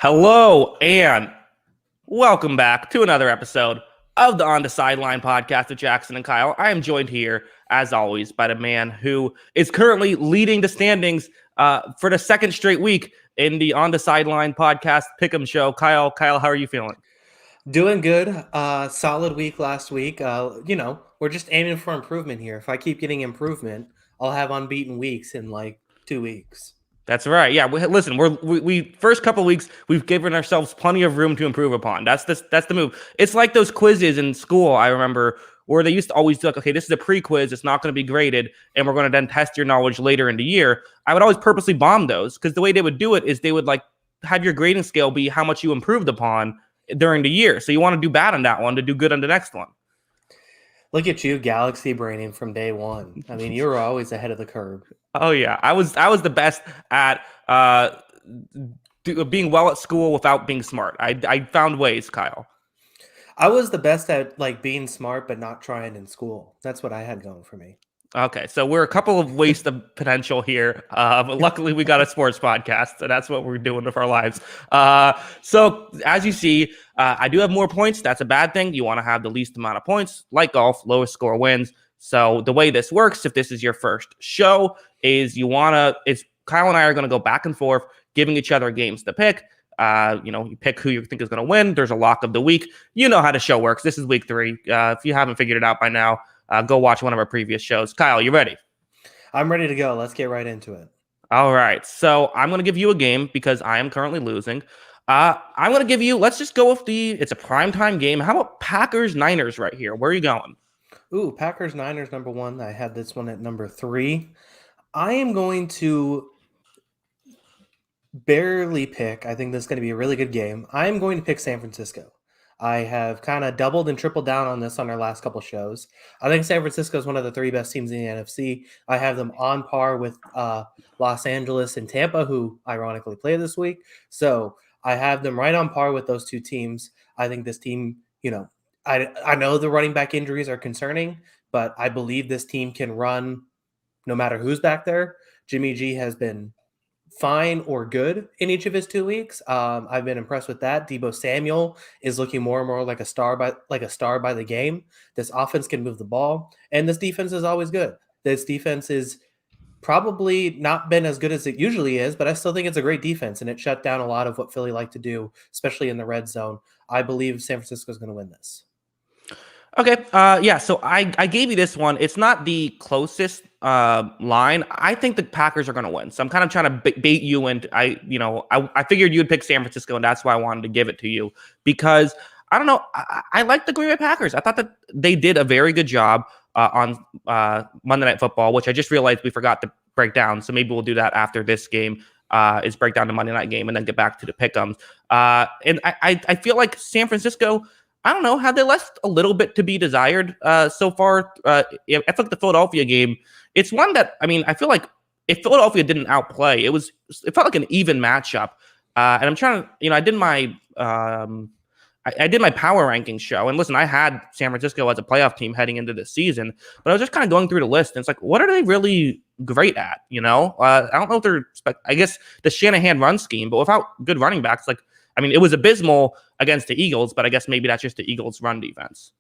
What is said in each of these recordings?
Hello and welcome back to another episode of the On the Sideline podcast with Jackson and Kyle. I am joined here, as always, by the man who is currently leading the standings for the second straight week in the On the Sideline podcast Pick'em show. Kyle, how are you feeling? Doing good. Solid week last week. We're just aiming for improvement here. If I keep getting improvement, I'll have unbeaten weeks in like 2 weeks. That's right. Yeah. Listen, we first couple of weeks we've given ourselves plenty of room to improve upon. That's the move. It's like those quizzes in school. I remember where they used to always do like, okay, this is a pre-quiz. It's not going to be graded, and we're going to then test your knowledge later in the year. I would always purposely bomb those because the way they would do it is they would like have your grading scale be how much you improved upon during the year. So you want to do bad on that one to do good on the next one. Look at you, galaxy braining from day one. I mean, you were always ahead of the curve. Oh yeah, I was the best at being well at school without being smart. I found ways, Kyle. I was the best at like being smart but not trying in school. That's what I had going for me. Okay, so we're a couple of waste of potential here, but luckily we got a sports podcast, so that's what we're doing with our lives. So as you see, I do have more points. That's a bad thing. You want to have the least amount of points. Like golf, lowest score wins. So the way this works, if this is your first show, is it's Kyle and I are going to go back and forth, giving each other games to pick. You pick who you think is going to win. There's a lock of the week. You know how the show works. This is week 3. If you haven't figured it out by now, go watch one of our previous shows. Kyle, you ready? I'm ready to go. Let's get right into it. All right. So I'm going to give you a game because I am currently losing. I'm going to give you, let's just go with it's a primetime game. How about Packers-Niners right here? Where are you going? Ooh, Packers-Niners number 1. I had this one at number 3. I am going to barely pick. I think this is going to be a really good game. I am going to pick San Francisco. I have kind of doubled and tripled down on this on our last couple shows. I think San Francisco is one of the 3 best teams in the NFC. I have them on par with Los Angeles and Tampa, who ironically play this week. So I have them right on par with those 2 teams. I think this team, I know the running back injuries are concerning, but I believe this team can run no matter who's back there. Jimmy G has been fine or good in each of his 2 weeks. I've been impressed with that. Deebo Samuel is looking more and more like a star by the game. This offense can move the ball, and this defense is always good. This defense is probably not been as good as it usually is, but I still think it's a great defense, and it shut down a lot of what Philly like to do, especially in the red zone. I believe San Francisco is going to win this. Okay. So I gave you this one. It's not the closest line. I think the Packers are going to win. So I'm kind of trying to bait you. And I figured you'd pick San Francisco, and that's why I wanted to give it to you because I don't know. I like the Green Bay Packers. I thought that they did a very good job on Monday Night Football, which I just realized we forgot to break down. So maybe we'll do that after this game. Is break down the Monday night game and then get back to the pick'ems. And I feel like San Francisco, I don't know, have they left a little bit to be desired so far? I feel like the Philadelphia game, it's one that, I feel like if Philadelphia didn't outplay, it felt like an even matchup. And I'm trying to, I did my power rankings show. And listen, I had San Francisco as a playoff team heading into this season, but I was just kind of going through the list. And it's like, what are they really great at? I don't know if they're, I guess the Shanahan run scheme, but without good running backs, it was abysmal against the Eagles, but I guess maybe that's just the Eagles' run defense.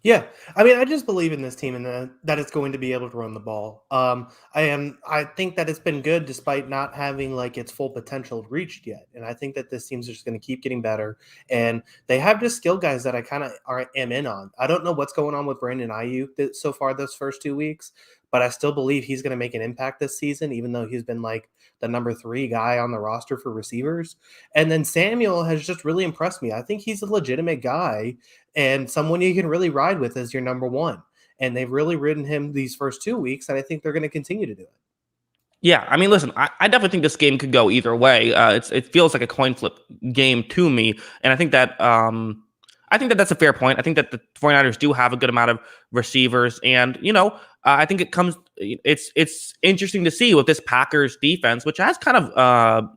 Yeah, I just believe in this team and that it's going to be able to run the ball. I think that it's been good despite not having its full potential reached yet. And I think that this team's just going to keep getting better. And they have just skill guys that I kind of am in on. I don't know what's going on with Brandon Ayuk so far those first 2 weeks, but I still believe he's going to make an impact this season, even though he's been like the number 3 guy on the roster for receivers. And then Samuel has just really impressed me. I think he's a legitimate guy and someone you can really ride with as your number 1. And they've really ridden him these first 2 weeks, and I think they're going to continue to do it. Yeah, I mean, listen, I definitely think this game could go either way. It feels like a coin flip game to me, and I think that that's a fair point. I think that the 49ers do have a good amount of receivers, and I think it's interesting to see with this Packers defense, which has kind of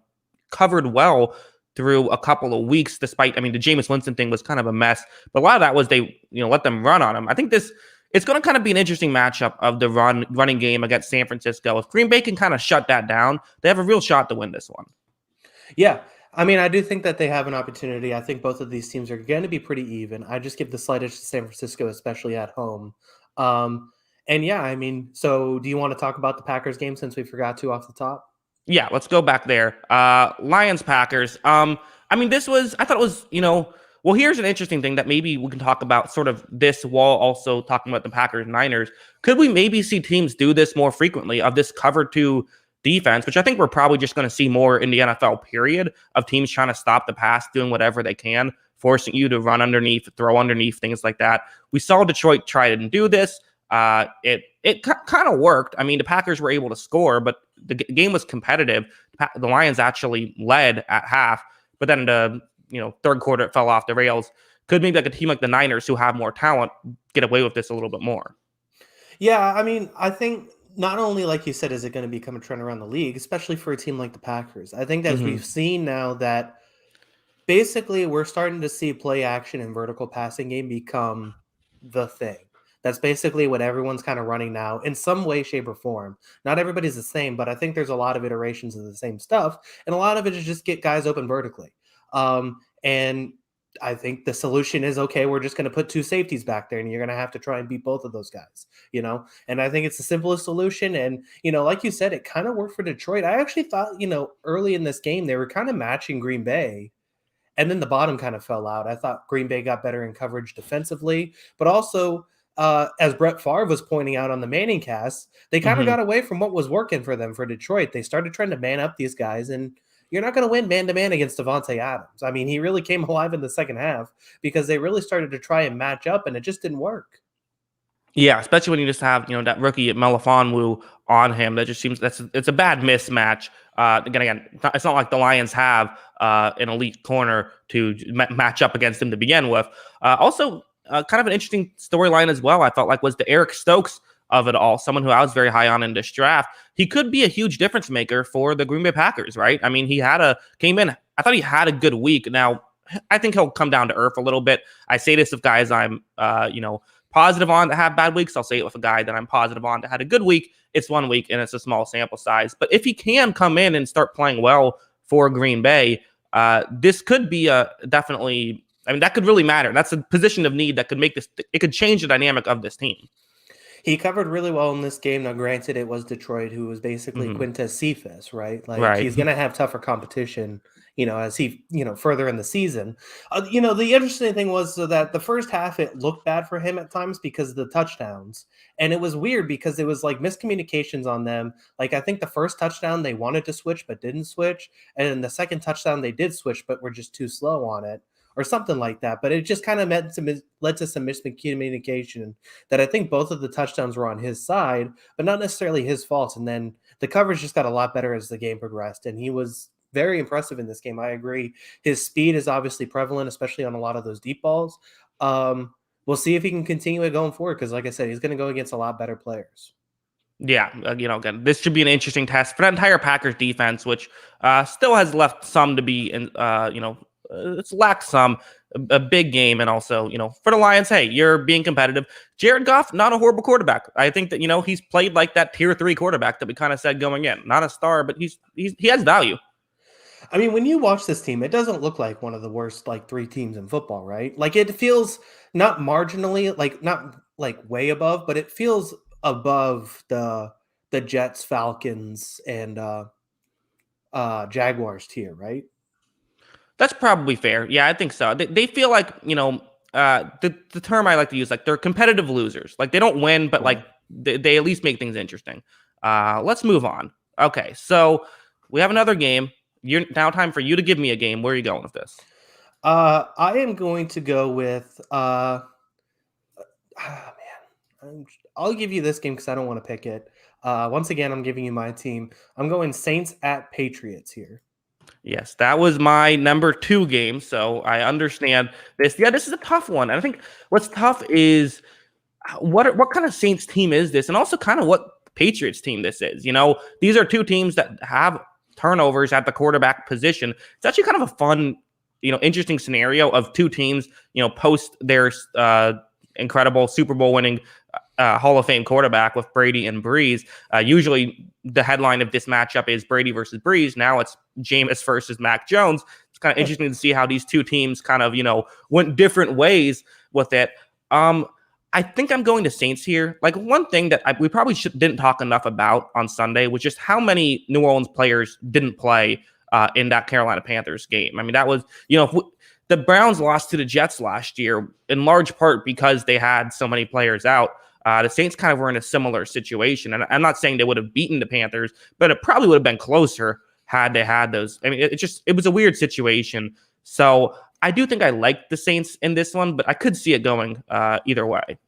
covered well through a couple of weeks, despite, I mean, the Jameis Winston thing was kind of a mess, but a lot of that was they let them run on him. I think it's going to kind of be an interesting matchup of the running game against San Francisco. If Green Bay can kind of shut that down, they have a real shot to win this one. Yeah. I mean, I do think that they have an opportunity. I think both of these teams are going to be pretty even. I just give the slightest to San Francisco, especially at home. And yeah, I mean, so do you want to talk about the Packers game since we forgot to off the top? Yeah, let's go back there. Lions Packers. I mean, I thought it was, well, here's an interesting thing that maybe we can talk about sort of this while also talking about the Packers Niners. Could we maybe see teams do this more frequently of this cover 2 defense, which I think we're probably just going to see more in the NFL period of teams trying to stop the pass, doing whatever they can, forcing you to run underneath, throw underneath, things like that. We saw Detroit try to do this. It kind of worked. I mean, the Packers were able to score, but the game was competitive. The Lions actually led at half, but then the third quarter it fell off the rails. Could maybe like a team like the Niners, who have more talent, get away with this a little bit more? Yeah, I mean, I think not only, like you said, is it going to become a trend around the league, especially for a team like the Packers. I think that we've seen now that basically we're starting to see play action and vertical passing game become the thing. That's basically what everyone's kind of running now in some way, shape, or form. Not everybody's the same, but I think there's a lot of iterations of the same stuff, and a lot of it is just get guys open vertically. And I think the solution is, okay, we're just going to put 2 safeties back there, and you're going to have to try and beat both of those guys, And I think it's the simplest solution. And, like you said, it kind of worked for Detroit. I actually thought, early in this game, they were kind of matching Green Bay. And then the bottom kind of fell out. I thought Green Bay got better in coverage defensively, but also, as Brett Favre was pointing out on the Manning cast, they kind of got away from what was working for them for Detroit. They started trying to man up these guys, and you're not going to win man-to-man against Devontae Adams. I mean, he really came alive in the second half because they really started to try and match up, and it just didn't work. Yeah, especially when you just have that rookie Melifonwu on him. That just seems it's a bad mismatch. Again, it's not like the Lions have an elite corner to match up against him to begin with. Also, kind of an interesting storyline as well, I felt like, was the Eric Stokes of it all. Someone who I was very high on in this draft. He could be a huge difference maker for the Green Bay Packers, right? I mean, came in. I thought he had a good week. Now, I think he'll come down to earth a little bit. I say this of guys I'm, positive on that have bad weeks. I'll say it with a guy that I'm positive on that had a good week. It's 1 week and it's a small sample size. But if he can come in and start playing well for Green Bay, this could be definitely. I mean, that could really matter. That's a position of need that could make this. It could change the dynamic of this team. He covered really well in this game. Now, granted, it was Detroit, who was basically Quintez Cephas, right? Like, he's going to have tougher competition, as he, further in the season. The interesting thing was that the first half, it looked bad for him at times because of the touchdowns. And it was weird because it was like miscommunications on them. Like, I think the first touchdown, they wanted to switch but didn't switch. And then the second touchdown, they did switch but were just too slow on it, or something like that. But it just kind of led to some miscommunication that I think both of the touchdowns were on his side, but not necessarily his fault. And then the coverage just got a lot better as the game progressed. And he was very impressive in this game. I agree. His speed is obviously prevalent, especially on a lot of those deep balls. We'll see if he can continue it going forward, because like I said, he's going to go against a lot better players. Yeah, again, this should be an interesting test for the entire Packers defense, which still has left some to be in, it's lacked a big game. And also, for the Lions, hey, you're being competitive. Jared Goff, not a horrible quarterback. I think that, he's played like that tier 3 quarterback that we kind of said going in. Not a star, but he has value. I mean, when you watch this team, it doesn't look like one of the worst 3 teams in football, right? Like, it feels not marginally, not way above, but it feels above the Jets, Falcons, and Jaguars tier, right? That's probably fair. Yeah, I think so. They feel like, the term I like to use, like, they're competitive losers. Like, they don't win, but like they at least make things interesting. Let's move on. Okay, so we have another game. Now time for you to give me a game. Where are you going with this? I am going to go with I'll give you this game because I don't want to pick it. Once again, I'm giving you my team. I'm going Saints at Patriots here. Yes, that was my number 2 game, so I understand this. Yeah, this is a tough one. And I think what's tough is what kind of Saints team is this, and also kind of what Patriots team this is. These are two teams that have turnovers at the quarterback position. It's actually kind of a fun, interesting scenario of two teams, post their incredible Super Bowl winning Hall of Fame quarterback with Brady and Breeze. Usually the headline of this matchup is Brady versus Breeze. Now it's Jameis versus Mac Jones. It's kind of interesting to see how these two teams kind of, went different ways with it. I think I'm going to Saints here. Like, one thing that we probably didn't talk enough about on Sunday was just how many New Orleans players didn't play in that Carolina Panthers game. I mean, that was, the Browns lost to the Jets last year in large part because they had so many players out. The Saints kind of were in a similar situation. And I'm not saying they would have beaten the Panthers, but it probably would have been closer had they had those. I mean, it was a weird situation. So I do think I like the Saints in this one, but I could see it going either way.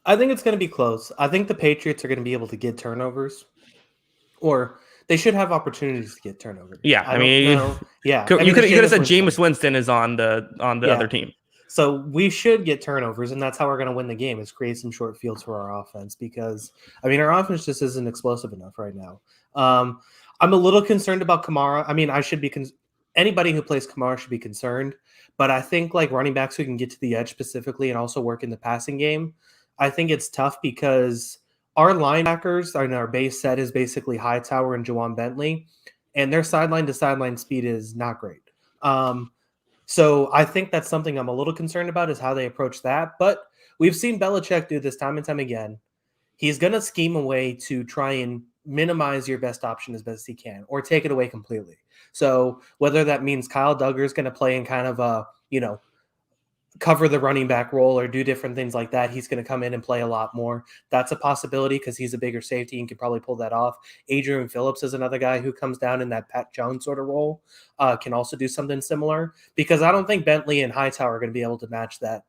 I think it's going to be close. I think the Patriots are going to be able to get turnovers, or they should have opportunities to get turnovers. Yeah, I mean, yeah, you could have said Jameis Winston is on the other team. So we should get turnovers, and that's how we're going to win the game, is create some short fields for our offense, because, I mean, our offense just isn't explosive enough right now. I'm a little concerned about Kamara. I mean, I should be anybody who plays Kamara should be concerned, but I think like running backs who can get to the edge specifically and also work in the passing game, I think it's tough because our linebackers and our base set is basically Hightower and Juwan Bentley, and their sideline to sideline speed is not great. So I think that's something I'm a little concerned about, is how they approach that. But we've seen Belichick do this time and time again. He's going to scheme a way to try and minimize your best option as best he can, or take it away completely. So whether that means Kyle Duggar is going to play in kind of a, cover the running back role or do different things like that, he's going to come in and play a lot more. That's a possibility because he's a bigger safety and can probably pull that off. Adrian Phillips is another guy who comes down in that Pat Jones sort of role, can also do something similar, because I don't think Bentley and Hightower are going to be able to match that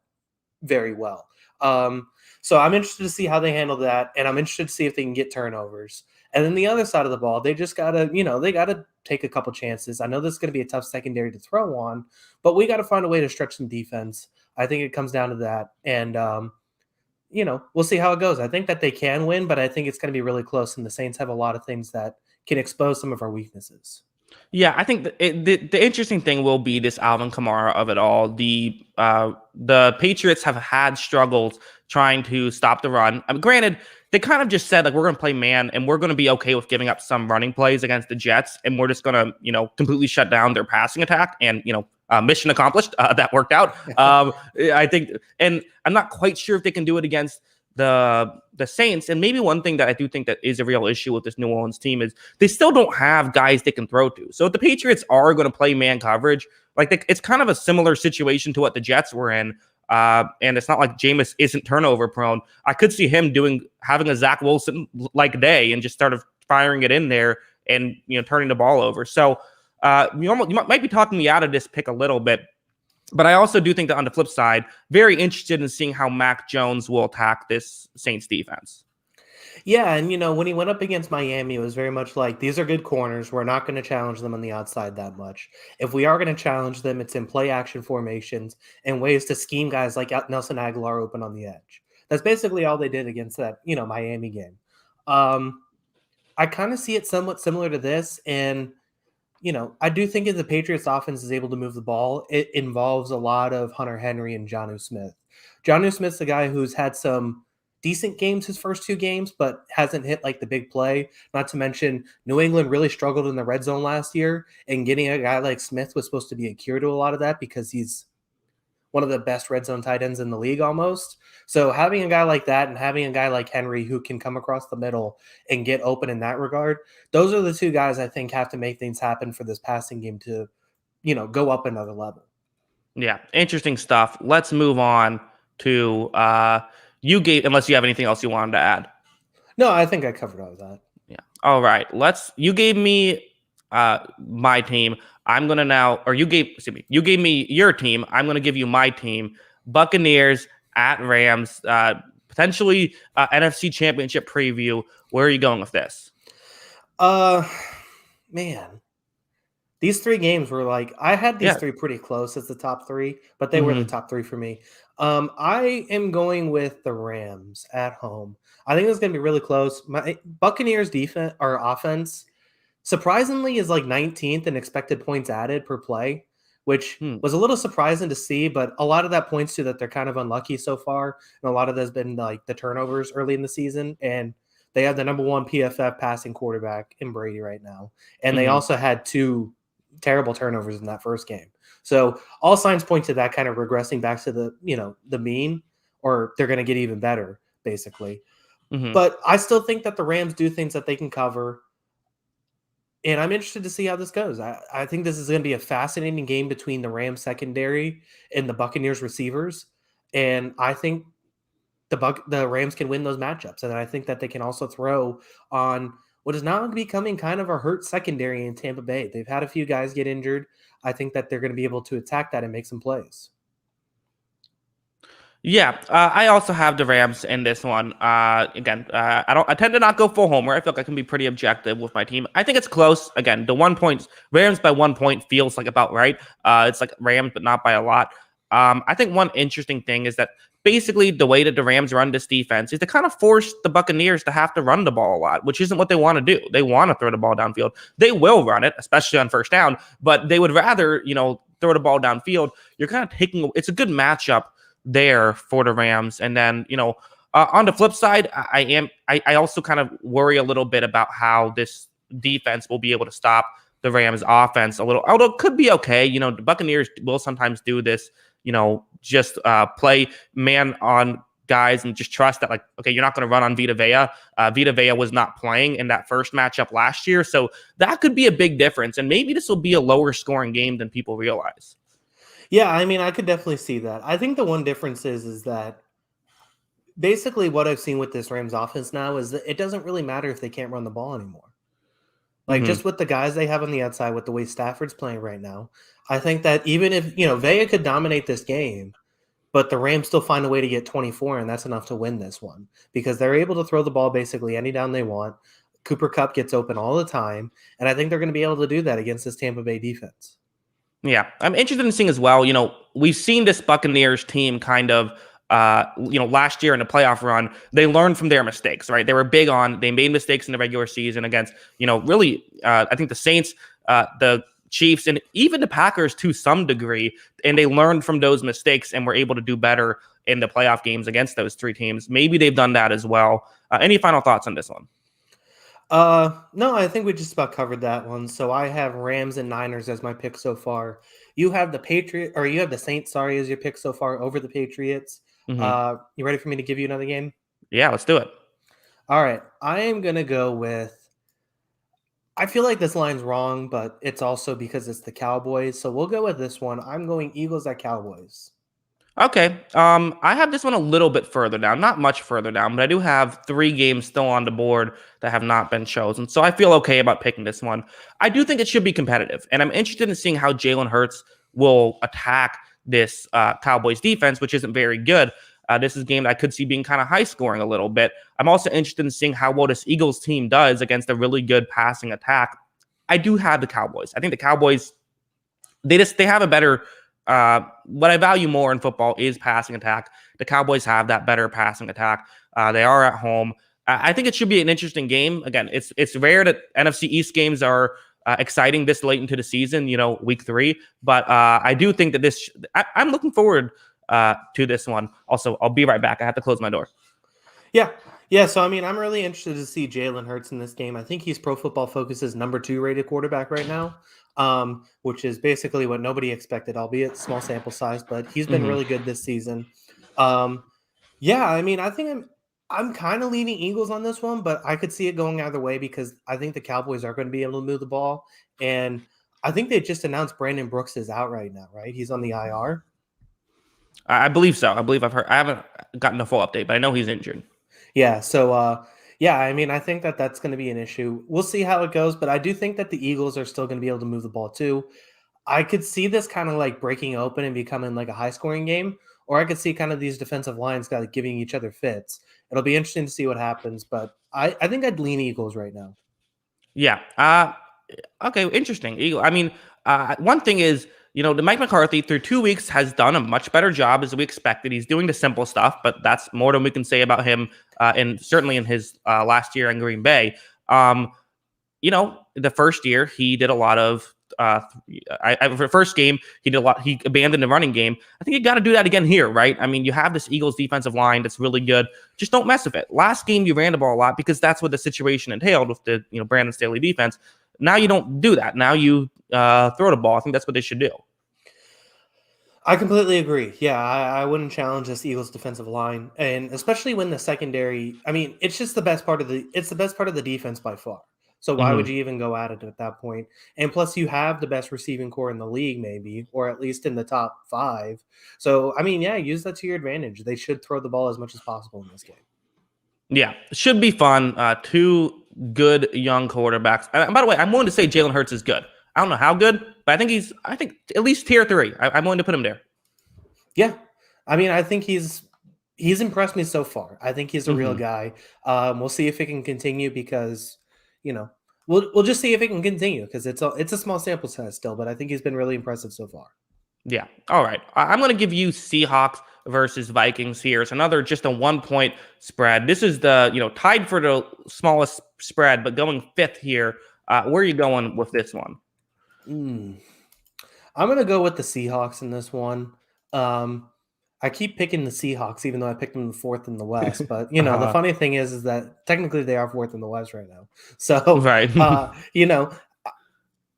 very well. So I'm interested to see how they handle that, and I'm interested to see if they can get turnovers. And then the other side of the ball, they just got to, they got to take a couple chances. I know this is going to be a tough secondary to throw on, but we got to find a way to stretch some defense. I think it comes down to that. And, we'll see how it goes. I think that they can win, but I think it's going to be really close, and the Saints have a lot of things that can expose some of our weaknesses. Yeah, I think the interesting thing will be this Alvin Kamara of it all. The Patriots have had struggles trying to stop the run. I mean, granted, they kind of just said, like, we're going to play man and we're going to be okay with giving up some running plays against the Jets, and we're just going to, completely shut down their passing attack. And, mission accomplished. That worked out. I think, and I'm not quite sure if they can do it against the Saints. And maybe one thing that I do think that is a real issue with this New Orleans team is they still don't have guys they can throw to. So if the Patriots are going to play man coverage, like, it's kind of a similar situation to what the Jets were in. And it's not like Jameis isn't turnover prone. I could see him having a Zach Wilson like day and just start of firing it in there and, turning the ball over. So you might be talking me out of this pick a little bit, but I also do think that on the flip side, very interested in seeing how Mac Jones will attack this Saints defense. Yeah, and when he went up against Miami, it was very much like, these are good corners. We're not going to challenge them on the outside that much. If we are going to challenge them, it's in play action formations and ways to scheme guys like Nelson Aguilar open on the edge. That's basically all they did against that, Miami game. I kind of see it somewhat similar to this, and I do think if the Patriots offense is able to move the ball, it involves a lot of Hunter Henry and Jonnu Smith. Jonnu Smith's the guy who's had some decent games his first 2 games, but hasn't hit like the big play. Not to mention, New England really struggled in the red zone last year, and getting a guy like Smith was supposed to be a cure to a lot of that because he's one of the best red zone tight ends in the league almost. So having a guy like that and having a guy like Henry who can come across the middle and get open in that regard, those are the 2 guys I think have to make things happen for this passing game to, go up another level. Yeah, interesting stuff. Let's move on to You gave, unless you have anything else you wanted to add. No, I think I covered all of that. Yeah. All right. You gave me my team. I'm gonna now, or you gave me your team. I'm gonna give you my team. Buccaneers at Rams. Potentially NFC Championship preview. Where are you going with this? Uh, man, these three games were like I had these Yeah. three pretty close as the top three, but they were the Hmm. top three for me. I am going with the Rams at home. I think it's going to be really close. My Buccaneers defense or offense surprisingly is like 19th in expected points added per play, which Hmm. was a little surprising to see, but a lot of that points to that they're kind of unlucky so far. And a lot of that's been like the turnovers early in the season. And they have the number one PFF passing quarterback in Brady right now. And they Hmm. also had two terrible turnovers in that first game. So all signs point to that kind of regressing back to the mean, or they're going to get even better, basically. Hmm. But I still think that the Rams do things that they can cover. And I'm interested to see how this goes. I think this is going to be a fascinating game between the Rams secondary and the Buccaneers receivers. And I think the Rams can win those matchups. And I think that they can also throw on what is now becoming kind of a hurt secondary in Tampa Bay. They've had a few guys get injured. I think that they're going to be able to attack that and make some plays. Yeah, I also have the Rams in this one. Again, I tend to not go full homer. I feel like I can be pretty objective with my team. I think it's close. Again, the 1 point Rams by 1 point feels like about right. It's like Rams, but not by a lot. I think one interesting thing is that basically the way that the Rams run this defense is to kind of force the Buccaneers to have to run the ball a lot, which isn't what they want to do. They want to throw the ball downfield. They will run it, especially on first down, but they would rather, throw the ball downfield. You're kind of it's a good matchup there for the Rams. And then, on the flip side, I also kind of worry a little bit about how this defense will be able to stop the Rams offense a little, although it could be okay. The Buccaneers will sometimes do this, just play man on guys and just trust that, like, okay, you're not going to run on Vita Vea. Vita Vea was not playing in that first matchup last year. So that could be a big difference. And maybe this will be a lower scoring game than people realize. Yeah, I mean, I could definitely see that. I think the one difference is that basically what I've seen with this Rams offense now is that it doesn't really matter if they can't run the ball anymore. Like Hmm. just with the guys they have on the outside, with the way Stafford's playing right now, I think that even if Vega could dominate this game, but the Rams still find a way to get 24, and that's enough to win this one because they're able to throw the ball basically any down they want. Cooper Kupp gets open all the time, and I think they're going to be able to do that against this Tampa Bay defense. Yeah, I'm interested in seeing as well. We've seen this Buccaneers team kind of, last year in the playoff run, they learned from their mistakes, right? They made mistakes in the regular season against, really, I think the Saints, the Chiefs, and even the Packers to some degree, and they learned from those mistakes and were able to do better in the playoff games against those three teams. Maybe they've done that as well. Any final thoughts on this one? No, I think we just about covered that one. So I have Rams and Niners as my pick so far. You have you have the Saints, sorry, as your pick so far over the Patriots. Hmm. You ready for me to give you another game? Yeah, let's do it. All right, I am gonna go with. I feel like this line's wrong, but it's also because it's the Cowboys. So we'll go with this one. I'm going Eagles at Cowboys. Okay. I have this one a little bit further down, not much further down, but I do have three games still on the board that have not been chosen. So I feel okay about picking this one. I do think it should be competitive, and I'm interested in seeing how Jalen Hurts will attack this Cowboys defense, which isn't very good. This is a game that I could see being kind of high scoring a little bit. I'm also interested in seeing how well this Eagles team does against a really good passing attack. I do have the Cowboys. I think the Cowboys they have a better what I value more in football is passing attack. The Cowboys have that better passing attack. They are at home. I think it should be an interesting game. Again, it's rare that NFC East games are exciting this late into the season, week 3. But I do think that I'm looking forward to this one. Also, I'll be right back. I have to close my door. Yeah. Yeah. So, I mean, I'm really interested to see Jalen Hurts in this game. I think he's Pro Football Focus's number 2 rated quarterback right now, which is basically what nobody expected, albeit small sample size, but he's been Hmm. really good this season. Um, yeah. I mean, I think I'm kind of leaning Eagles on this one, but I could see it going either way because I think the Cowboys are going to be able to move the ball. And I think they just announced Brandon Brooks is out right now, right? He's on the IR. I believe so. I believe I've heard. I haven't gotten a full update, but I know he's injured. Yeah, so yeah, I mean, I think that that's going to be an issue. We'll see how it goes, but I do think that the Eagles are still going to be able to move the ball too. I could see this kind of like breaking open and becoming like a high scoring game, or I could see kind of these defensive lines kind of giving each other fits. It'll be interesting to see what happens, but I think I'd lean Eagles right now. Yeah. Okay. Interesting. Eagle. I mean, one thing is, the Mike McCarthy through 2 weeks has done a much better job as we expected. He's doing the simple stuff, but that's more than we can say about him. And certainly in his last year in Green Bay. The first year he did a lot of. For the first game, he did a lot. He abandoned the running game. I think you got to do that again here, right? I mean, you have this Eagles defensive line that's really good. Just don't mess with it. Last game, you ran the ball a lot because that's what the situation entailed with the Brandon Staley defense. Now you don't do that. Now you throw the ball. I think that's what they should do. I completely agree. Yeah, I wouldn't challenge this Eagles defensive line, and especially when the secondary. I mean, it's just the best part of the defense by far. So why would Mhm. you even go at it at that point? And plus, you have the best receiving core in the league, maybe, or at least in the top five. So I mean, yeah, use that to your advantage. They should throw the ball as much as possible in this game. Yeah, should be fun. Two good young quarterbacks. And by the way, I'm willing to say Jalen Hurts is good. I don't know how good, but I think at least tier 3. I'm willing to put him there. Yeah, I mean, I think he's impressed me so far. I think he's a real Hmm. guy. We'll see if it can continue because you know we'll just see if it can continue because it's a small sample size still, but I think he's been really impressive so far. Yeah. All right. I'm going to give you Seahawks versus Vikings here. It's another just a 1 point spread. This is the, tied for the smallest spread, but going fifth here. Where are you going with this one? Mm. I'm gonna go with the Seahawks in this one. Um, I keep picking the Seahawks, even though I picked them the fourth in the West. But the uh, funny thing is that technically they are fourth in the West right now. So right. uh, you know,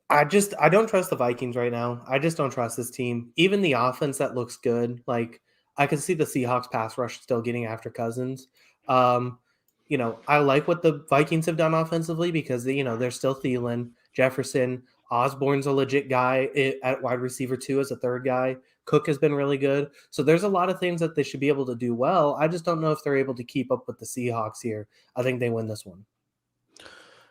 I don't trust the Vikings right now. I just don't trust this team. Even the offense that looks good, like I can see the Seahawks pass rush still getting after Cousins. Um, I like what the Vikings have done offensively because they're still Thielen, Jefferson, Osborne's a legit guy at wide receiver too as a third guy. Cook has been really good. So there's a lot of things that they should be able to do well. I just don't know if they're able to keep up with the Seahawks here. I think they win this one.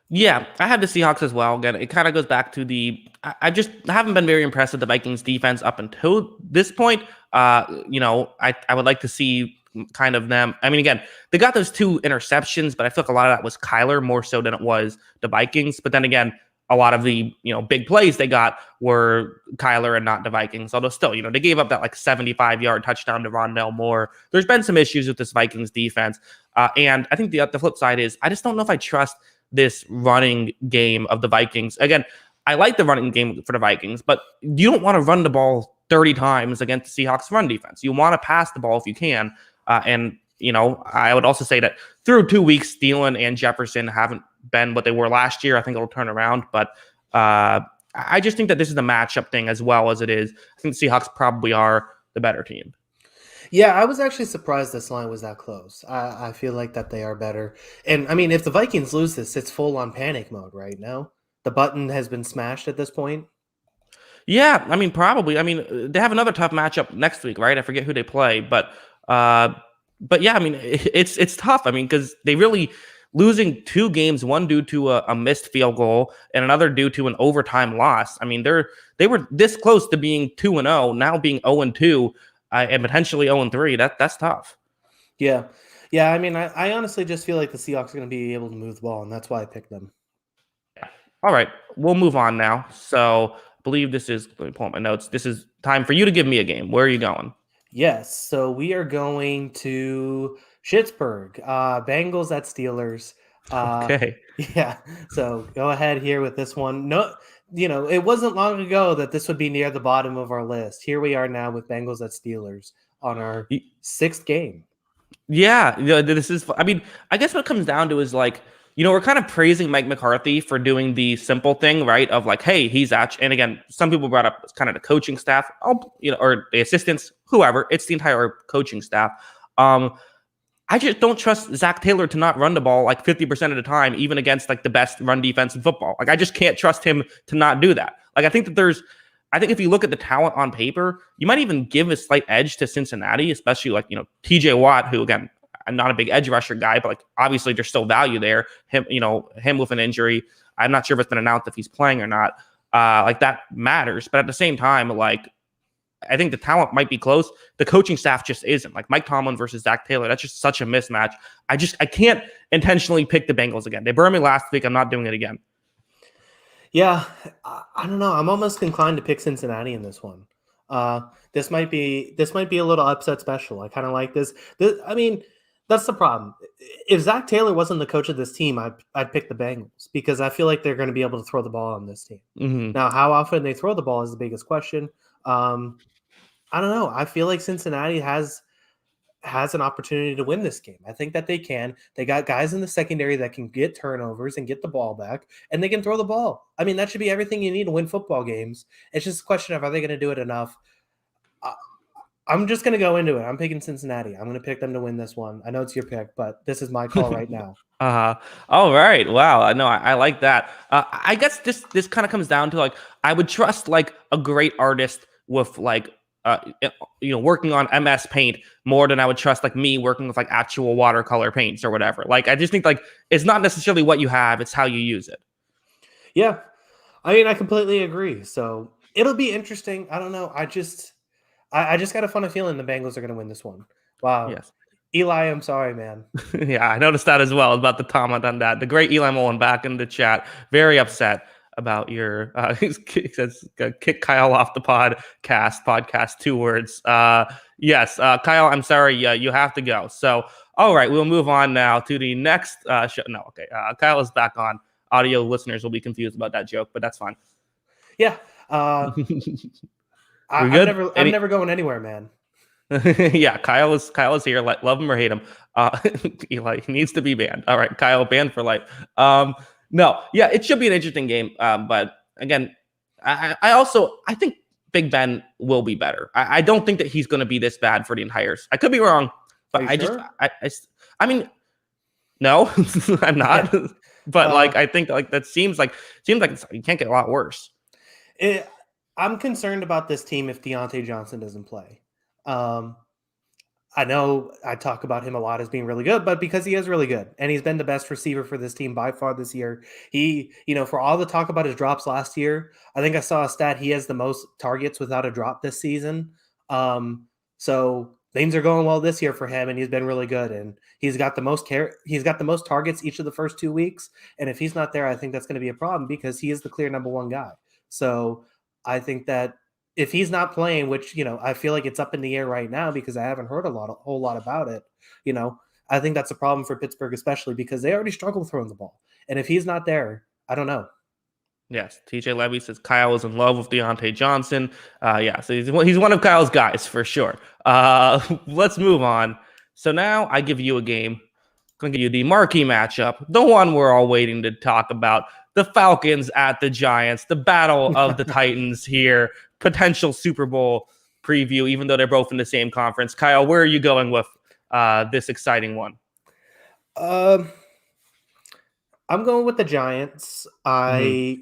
Yeah, I have the Seahawks as well. Again, it kind of goes back to I just haven't been very impressed with the Vikings defense up until this point. I would like to see kind of them. I mean, again, they got those 2 interceptions, but I feel like a lot of that was Kyler more so than it was the Vikings. But then again, a lot of the big plays they got were Kyler and not the Vikings. Although still, they gave up that like 75-yard touchdown to Rondell Moore. There's been some issues with this Vikings defense, and I think the flip side is I just don't know if I trust this running game of the Vikings. Again, I like the running game for the Vikings, but you don't want to run the ball 30 times against the Seahawks run defense. You want to pass the ball if you can. I would also say that through 2 weeks, Thielen and Jefferson haven't been what they were last year. I think it'll turn around, but I just think that this is a matchup thing as well as it is. I think the Seahawks probably are the better team. Yeah, I was actually surprised this line was that close. I feel like that they are better. And I mean, if the Vikings lose this, it's full on panic mode right now. The button has been smashed at this point. Yeah, I mean, probably. I mean, they have another tough matchup next week, right? I forget who they play, uh, but yeah, I mean, it's tough. I mean, because they really losing 2 games, one due to a missed field goal and another due to an overtime loss. I mean, they were this close to being 2-0, now being 0-2, and potentially 0-3. That's tough. Yeah. Yeah, I mean, I honestly just feel like the Seahawks are going to be able to move the ball, and that's why I picked them. Yeah. All right, we'll move on now. So, I believe this is. Let me pull up my notes. This is time for you to give me a game. Where are you going? Yes, so we are going to Pittsburgh, Bengals at Steelers. Uh, Okay. yeah, so go ahead here with this one. No, it wasn't long ago that this would be near the bottom of our list. Here we are now with Bengals at Steelers on our sixth game. Yeah, this is. I mean, I guess what it comes down to is like, we're kind of praising Mike McCarthy for doing the simple thing, right? Of like, hey, he's actually, and again, some people brought up kind of the coaching staff, or the assistants, whoever. It's the entire coaching staff. I just don't trust Zach Taylor to not run the ball like 50% of the time, even against like the best run defense in football. Like, I just can't trust him to not do that. Like, I think that there's I think if you look at the talent on paper, you might even give a slight edge to Cincinnati, especially like, TJ Watt, who again, I'm not a big edge rusher guy, but like obviously there's still value there. Him with an injury. I'm not sure if it's been announced if he's playing or not. Like that matters. But at the same time, like I think the talent might be close. The coaching staff just isn't. Like Mike Tomlin versus Zach Taylor, that's just such a mismatch. I can't intentionally pick the Bengals again. They burned me last week. I'm not doing it again. Yeah, I don't know. I'm almost inclined to pick Cincinnati in this one. This might be a little upset special. I kind of like this. I mean, that's the problem. If Zach Taylor wasn't the coach of this team, I'd pick the Bengals because I feel like they're going to be able to throw the ball on this team. Mm-hmm. Now, how often they throw the ball is the biggest question. I don't know. I feel like Cincinnati has an opportunity to win this game. I think that they can. They got guys in the secondary that can get turnovers and get the ball back, and they can throw the ball. I mean, that should be everything you need to win football games. It's just a question of, are they going to do it enough? I'm just going to go into it. I'm picking Cincinnati. I'm going to pick them to win this one. I know it's your pick, but this is my call right now. All right. Wow. I know. I like that. I guess this kind of comes down to like, I would trust like a great artist with like, working on MS Paint more than I would trust like me working with like actual watercolor paints or whatever. Like, I just think like it's not necessarily what you have, it's how you use it. Yeah. I mean, I completely agree. So it'll be interesting. I don't know. I just got a funny feeling the Bengals are going to win this one. Wow. Yes. Eli, I'm sorry, man. Yeah, I noticed that as well about the comment on that. The great Eli Mullen back in the chat, very upset about your he says kick Kyle off the podcast 2 words. Yes, Kyle, I'm sorry, you have to go. So all right, we'll move on now to the next show. No, okay. Kyle is back on. Audio listeners will be confused about that joke, but that's fine. Yeah. I'm never going anywhere, man. Yeah, Kyle is here. Love him or hate him. Eli, he needs to be banned. All right, Kyle, banned for life. No, yeah, it should be an interesting game. But again, I think Big Ben will be better. I don't think that he's going to be this bad for the entire. I could be wrong, but I mean, no, I'm not. But like, I think like that seems like you can't get a lot worse. I'm concerned about this team if Deontay Johnson doesn't play. I know I talk about him a lot as being really good, but because he is really good and he's been the best receiver for this team by far this year. He, for all the talk about his drops last year, I think I saw a stat. He has the most targets without a drop this season. So things are going well this year for him, and he's been really good. And he's got the most targets each of the first 2 weeks. And if he's not there, I think that's going to be a problem because he is the clear number one guy. So I think that if he's not playing, which, I feel like it's up in the air right now because I haven't heard a whole lot about it, I think that's a problem for Pittsburgh, especially because they already struggle throwing the ball. And if he's not there, I don't know. Yes, TJ Levy says Kyle is in love with Deontay Johnson. Yeah, so he's one of Kyle's guys for sure. Let's move on. So now I give you a game. I'm going to give you the marquee matchup, the one we're all waiting to talk about. The Falcons at the Giants, the battle of the Titans here, potential Super Bowl preview, even though they're both in the same conference. Kyle, where are you going with this exciting one? I'm going with the Giants. They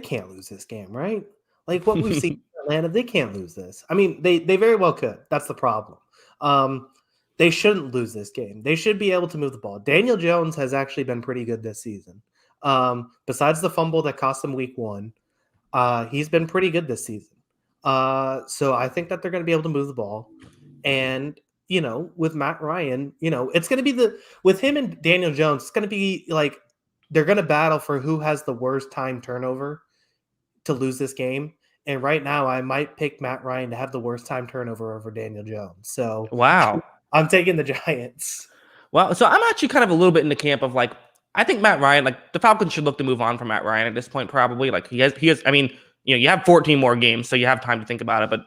can't lose this game, right? Like what we've seen in Atlanta, they can't lose this. I mean, they very well could. That's the problem. They shouldn't lose this game. They should be able to move the ball. Daniel Jones has actually been pretty good this season. Besides the fumble that cost them week 1, he's been pretty good this season. So I think that they're going to be able to move the ball. And, with Matt Ryan, it's going to be with him and Daniel Jones, it's going to be like they're going to battle for who has the worst time turnover to lose this game. And right now I might pick Matt Ryan to have the worst time turnover over Daniel Jones. So wow, I'm taking the Giants. Well, so I'm actually kind of a little bit in the camp of like, I think Matt Ryan, like the Falcons should look to move on from Matt Ryan at this point, probably. Like he has, I mean, you have 14 more games, so you have time to think about it. But,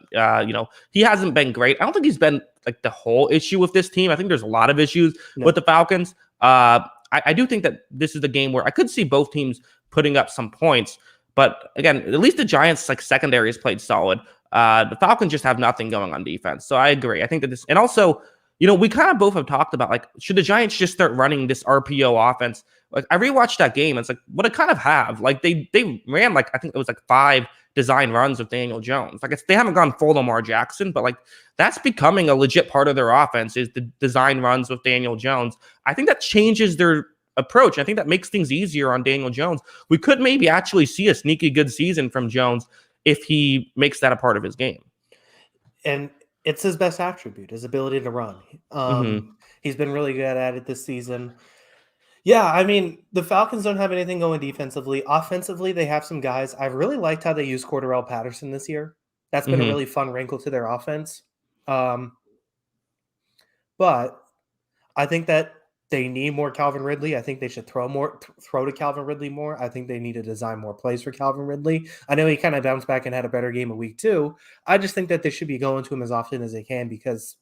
he hasn't been great. I don't think he's been like the whole issue with this team. I think there's a lot of issues with the Falcons. I do think that this is the game where I could see both teams putting up some points. But again, at least the Giants like secondary has played solid. The Falcons just have nothing going on defense. So I agree. I think that this, and also, we kind of both have talked about like, should the Giants just start running this RPO offense? Like I rewatched that game. It's like what I kind of have. Like they ran like I think it was like 5 design runs with Daniel Jones. Like they haven't gone full Lamar Jackson, but like that's becoming a legit part of their offense is the design runs with Daniel Jones. I think that changes their approach. I think that makes things easier on Daniel Jones. We could maybe actually see a sneaky good season from Jones if he makes that a part of his game. And it's his best attribute, his ability to run. He's been really good at it this season. Yeah, I mean, the Falcons don't have anything going defensively. Offensively, they have some guys. I've really liked how they use Cordarrelle Patterson this year. That's been a really fun wrinkle to their offense. But I think that they need more Calvin Ridley. I think they should throw to Calvin Ridley more. I think they need to design more plays for Calvin Ridley. I know he kind of bounced back and had a better game in week 2. I just think that they should be going to him as often as they can because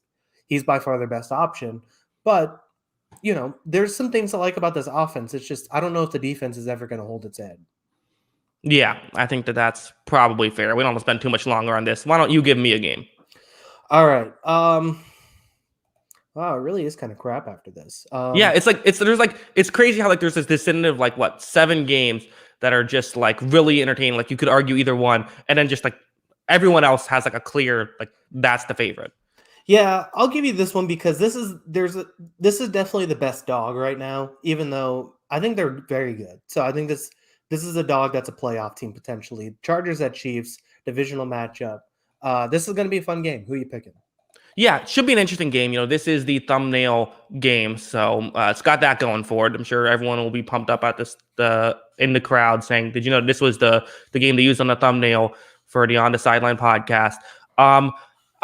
he's by far their best option. But there's some things I like about this offense. It's just I don't know if the defense is ever going to hold its head. Yeah, I think that's probably fair. We don't want to spend too much longer on this. Why don't you give me a game? All right. Wow, it really is kind of crap after this. Yeah, it's crazy how like there's this definitive like 7 games that are just like really entertaining. Like you could argue either one, and then just like everyone else has like a clear like that's the favorite. Yeah, I'll give you this one because this is definitely the best dog right now, even though I think they're very good. So I think this is a dog that's a playoff team potentially. Chargers at Chiefs, divisional matchup. This is going to be a fun game. Who are you picking? Yeah, it should be an interesting game. This is the thumbnail game, so it's got that going for it. I'm sure everyone will be pumped up at this in the crowd saying, "Did you know this was the game they used on the thumbnail for the On the Sideline podcast?"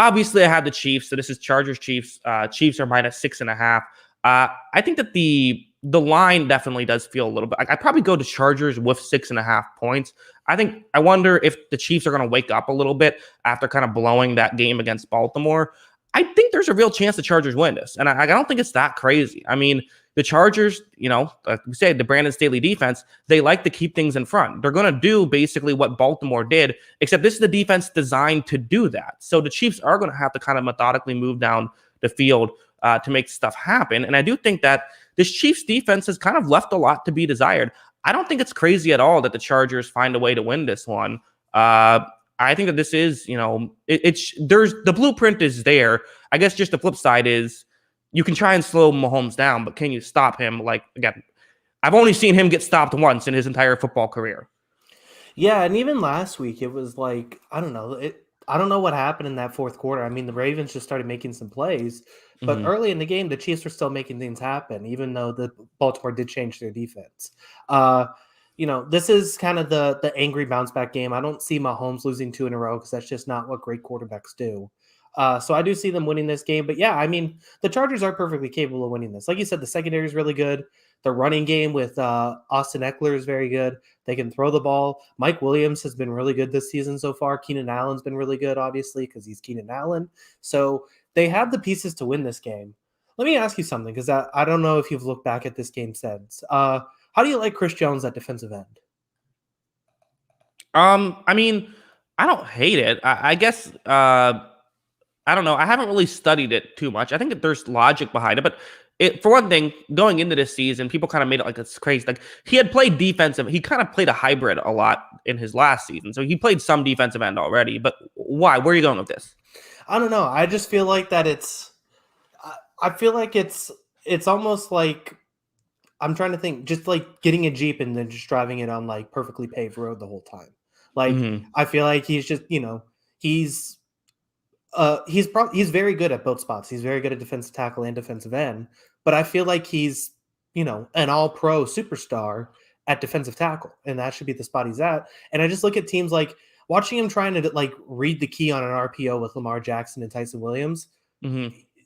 Obviously, I have the Chiefs, so this is Chargers Chiefs. Chiefs are minus 6.5. I think that the line definitely does feel a little bit. I'd probably go to Chargers with 6.5 points. I wonder if the Chiefs are going to wake up a little bit after kind of blowing that game against Baltimore. I think there's a real chance the Chargers win this, and I don't think it's that crazy. I mean, the Chargers, like we said, the Brandon Staley defense, they like to keep things in front. They're going to do basically what Baltimore did, except this is the defense designed to do that. So the Chiefs are going to have to kind of methodically move down the field to make stuff happen. And I do think that this Chiefs defense has kind of left a lot to be desired. I don't think it's crazy at all that the Chargers find a way to win this one. I think that this is, there's the blueprint is there. I guess just the flip side is you can try and slow Mahomes down, but can you stop him? Like, again, I've only seen him get stopped once in his entire football career. Yeah, and even last week, it was like, I don't know. I don't know what happened in that fourth quarter. I mean, the Ravens just started making some plays, but early in the game, the Chiefs were still making things happen, even though the Baltimore did change their defense. This is kind of the angry bounce back game. I don't see Mahomes losing 2 in a row because that's just not what great quarterbacks do. So I do see them winning this game. But yeah, I mean, the Chargers are perfectly capable of winning this. Like you said, the secondary is really good. The running game with Austin Eckler is very good. They can throw the ball. Mike Williams has been really good this season so far. Keenan Allen's been really good, obviously, because he's Keenan Allen. So they have the pieces to win this game. Let me ask you something, because I don't know if you've looked back at this game since. How do you like Chris Jones at defensive end? I mean, I don't hate it. I guess I don't know. I haven't really studied it too much. I think that there's logic behind it, but for one thing, going into this season, people kind of made it like it's crazy. Like he had played defensive. He kind of played a hybrid a lot in his last season, so he played some defensive end already. But why? Where are you going with this? I don't know. I just feel like that it's. I feel like it's almost like I'm trying to think, just like getting a Jeep and then just driving it on like perfectly paved road the whole time. Like I feel like he's just he's very good at both spots. He's very good at defensive tackle and defensive end, but I feel like he's, an all-pro superstar at defensive tackle, and that should be the spot he's at. And I just look at teams like watching him trying to like read the key on an RPO with Lamar Jackson and Tyson Williams.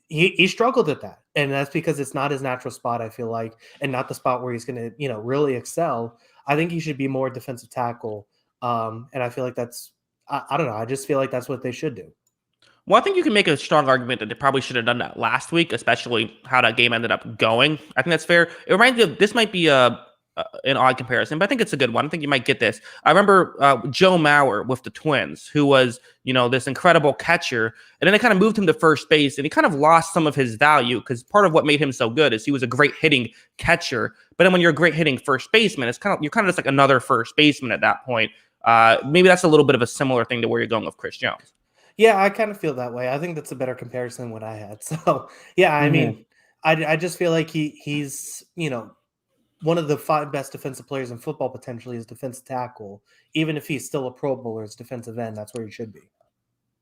He struggled at that, and that's because it's not his natural spot, I feel like, and not the spot where he's going to, really excel. I think he should be more defensive tackle, and I feel like that's I don't know. I just feel like that's what they should do. Well, I think you can make a strong argument that they probably should have done that last week, especially how that game ended up going. I think that's fair. It reminds me of, this might be an odd comparison, but I think it's a good one. I think you might get this. I remember Joe Mauer with the Twins, who was, this incredible catcher, and then they kind of moved him to first base, and he kind of lost some of his value because part of what made him so good is he was a great hitting catcher. But then when you're a great hitting first baseman, you're kind of just like another first baseman at that point. Maybe that's a little bit of a similar thing to where you're going with Chris Jones. Yeah, I kind of feel that way. I think that's a better comparison than what I had. So, yeah, I mean, I just feel like he's, one of the 5 best defensive players in football potentially is defensive tackle. Even if he's still a Pro Bowler as defensive end, that's where he should be.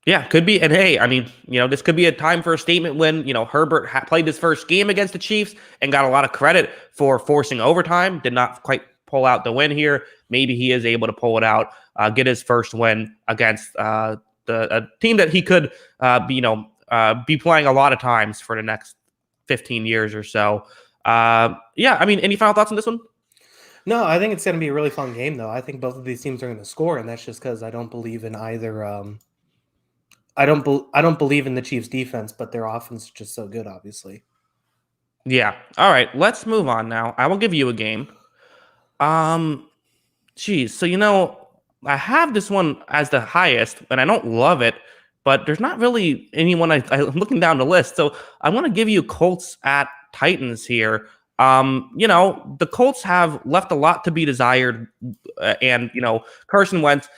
Yeah, could be. And hey, I mean, this could be a time for a statement when, Herbert played his first game against the Chiefs and got a lot of credit for forcing overtime. Did not quite pull out the win here. Maybe he is able to pull it out, get his first win against a team that he could, be playing a lot of times for the next 15 years or so. Yeah, I mean, any final thoughts on this one? No, I think it's going to be a really fun game, though. I think both of these teams are going to score, and that's just because I don't believe in either. I don't believe in the Chiefs' defense, but their offense is just so good, obviously. Yeah. All right. Let's move on now. I will give you a game. Geez. So I have this one as the highest, and I don't love it, but there's not really anyone I'm looking down the list. So I want to give you Colts at Titans here. The Colts have left a lot to be desired, and Carson Wentz.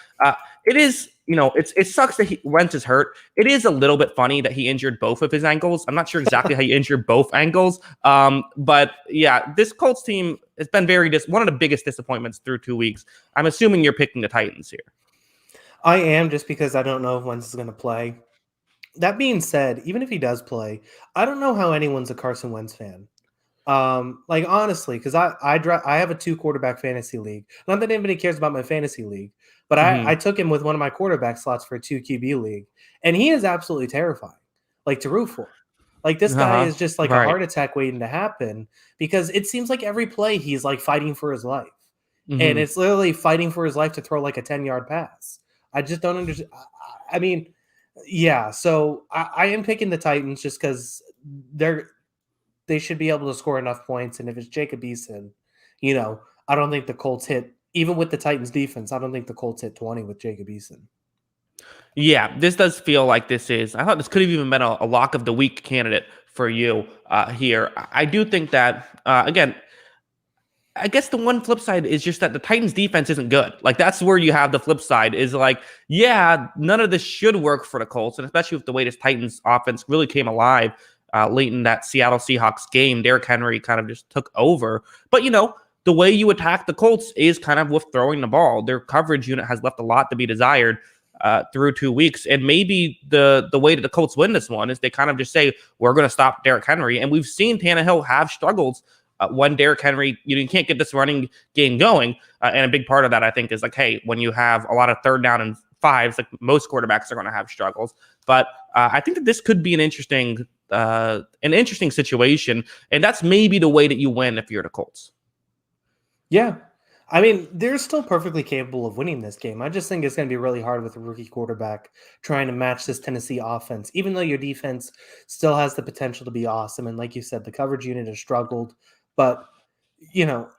It is, it sucks that Wentz is hurt. It is a little bit funny that he injured both of his ankles. I'm not sure exactly how you injured both ankles. But yeah, this Colts team has been one of the biggest disappointments through 2 weeks. I'm assuming you're picking the Titans here. I am, just because I don't know if Wentz is going to play. That being said, even if he does play, I don't know how anyone's a Carson Wentz fan. Honestly, because I have a 2 quarterback fantasy league. Not that anybody cares about my fantasy league, but I took him with one of my quarterback slots for a 2 QB league, and he is absolutely terrifying, to root for. This guy is just a heart attack waiting to happen, because it seems like every play he's fighting for his life, and it's literally fighting for his life to throw a 10-yard pass. I just don't understand. I mean, yeah. So I am picking the Titans just because they should be able to score enough points. And if it's Jacob Eason, I don't think the Colts hit, even with the Titans defense, I don't think the Colts hit 20 with Jacob Eason. Yeah, this does feel like I thought this could have even been a lock of the week candidate for you here. I do think that, again, I guess the one flip side is just that the Titans defense isn't good. That's where you have the flip side is yeah, none of this should work for the Colts. And especially with the way this Titans offense really came alive late in that Seattle Seahawks game. Derrick Henry kind of just took over. But, the way you attack the Colts is kind of with throwing the ball. Their coverage unit has left a lot to be desired through 2 weeks. And maybe the way that the Colts win this one is they kind of just say, we're going to stop Derrick Henry. And we've seen Tannehill have struggles when Derrick Henry, you can't get this running game going. And a big part of that, I think, is hey, when you have a lot of 3rd down and 5s, most quarterbacks are going to have struggles. But I think that this could be an interesting situation. And that's maybe the way that you win if you're the Colts. Yeah. I mean, they're still perfectly capable of winning this game. I just think it's going to be really hard with a rookie quarterback trying to match this Tennessee offense, even though your defense still has the potential to be awesome. And like you said, the coverage unit has struggled. But,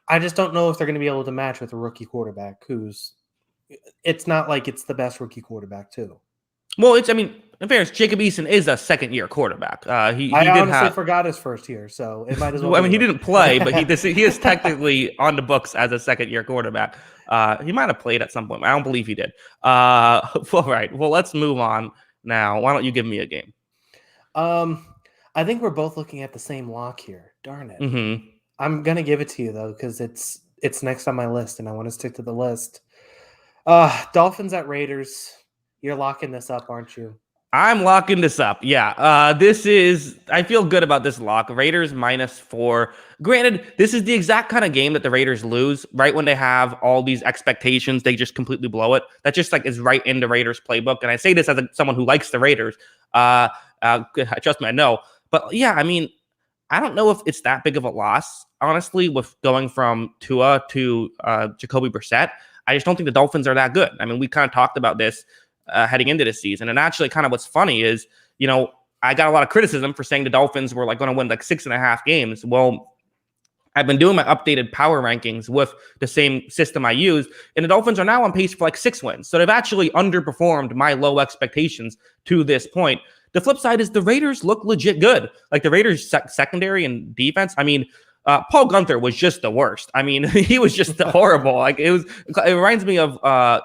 I just don't know if they're going to be able to match with a rookie quarterback it's not like it's the best rookie quarterback, too. Well, in fairness, Jacob Eason is a second-year quarterback. I honestly forgot his first year, so it might as well. Well, he didn't play, but he is technically on the books as a second-year quarterback. He might have played at some point. I don't believe he did. All right. Well, let's move on now. Why don't you give me a game? I think we're both looking at the same lock here. Darn it. Mm-hmm. I'm gonna give it to you though, because it's next on my list, and I want to stick to the list. Dolphins at Raiders. You're locking this up, aren't you? I'm locking this up. Yeah. I feel good about this lock. Raiders -4. Granted, this is the exact kind of game that the Raiders lose right when they have all these expectations. They just completely blow it. That just is right in the Raiders playbook. And I say this as someone who likes the Raiders. Trust me, I know. But yeah, I don't know if it's that big of a loss, honestly, with going from Tua to Jacoby Brissett. I just don't think the Dolphins are that good. We kind of talked about this heading into this season. And actually, kind of what's funny is, I got a lot of criticism for saying the Dolphins were going to win 6.5 games. Well, I've been doing my updated power rankings with the same system I used, and the Dolphins are now on pace for 6 wins. So they've actually underperformed my low expectations to this point. The flip side is the Raiders look legit good. The Raiders secondary and defense. Paul Gunther was just the worst. I mean, he was just horrible. Like it reminds me of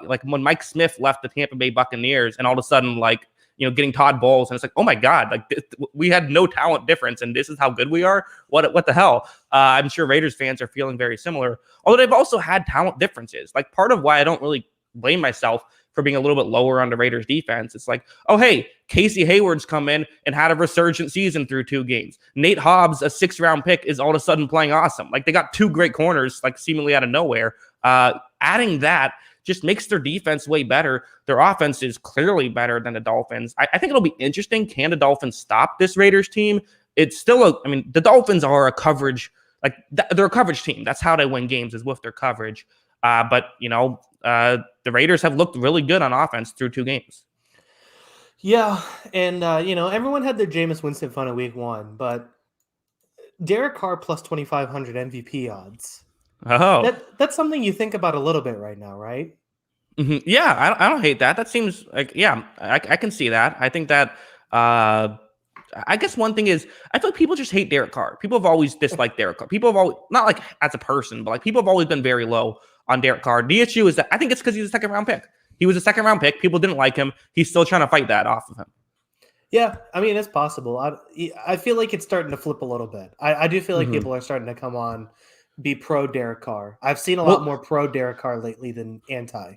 like when Mike Smith left the Tampa Bay Buccaneers, and all of a sudden, like getting Todd Bowles, and it's like, oh my god, like we had no talent difference, and this is how good we are. What the hell? I'm sure Raiders fans are feeling very similar. Although they've also had talent differences. Like part of why I don't really blame myself for being a little bit lower on the Raiders defense. It's like, oh, hey, Casey Hayward's come in and had a resurgent season through 2 games. Nate Hobbs, a 6th-round pick, is all of a sudden playing awesome. Like they got 2 great corners, like seemingly out of nowhere. Adding that just makes their defense way better. Their offense is clearly better than the Dolphins. I think it'll be interesting. Can the Dolphins stop this Raiders team? It's still the Dolphins are a coverage, they're a coverage team. That's how they win games, is with their coverage. But the Raiders have looked really good on offense through 2 games. Yeah, and everyone had their Jameis Winston fun in week 1, but Derek Carr plus 2,500 MVP odds. Oh, that's something you think about a little bit right now, right? Mm-hmm. Yeah, I don't hate that. That seems like, yeah, I can see that. I think that I guess one thing is I feel like people just hate Derek Carr. People have always disliked Derek Carr. People have always, not like as a person, but like people have always been very low on Derek Carr. The issue is that I think it's because he's a 2nd-round pick. He was a 2nd-round pick. People didn't like him. He's still trying to fight that off of him. Yeah, I mean, it's possible. I feel like it's starting to flip a little bit. I do feel like people are starting to come on, be pro Derek Carr. I've seen a lot more pro Derek Carr lately than anti.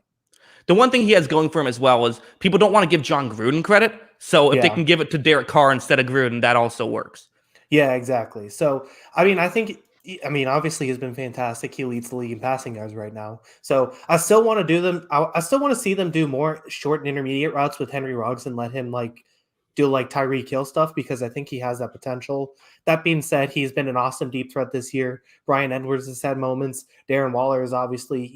The one thing he has going for him as well is people don't want to give John Gruden credit. So if they can give it to Derek Carr instead of Gruden, that also works. Yeah, exactly. So, obviously he's been fantastic. He leads the league in passing yards right now. So I still want to do them. I still want to see them do more short and intermediate routes with Henry Ruggs and let him do Tyreek Hill stuff, because I think he has that potential. That being said, he's been an awesome deep threat this year. Brian Edwards has had moments. Darren Waller is obviously,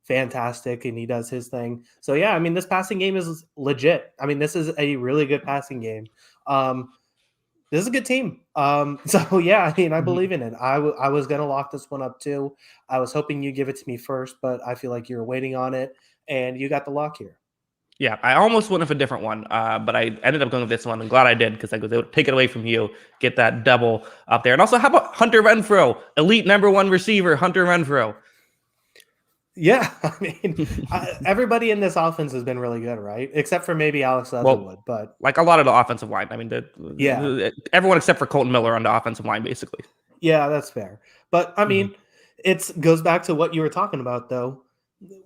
fantastic, and he does his thing. So yeah, this passing game is legit. This is a really good passing game. This is a good team. So yeah, I believe in it. I was going to lock this one up too. I was hoping you give it to me first, but I feel like you're waiting on it, and you got the lock here. Yeah, I almost went with a different one, but I ended up going with this one. I'm glad I did, because I was able to take it away from you, get that double up there. And also, how about Hunter Renfrow, elite #1 receiver, Hunter Renfrow? Yeah, everybody in this offense has been really good, right? Except for maybe Alex Leatherwood, but like a lot of the offensive line. Everyone except for Colton Miller on the offensive line, basically. Yeah, that's fair. But it goes back to what you were talking about, though.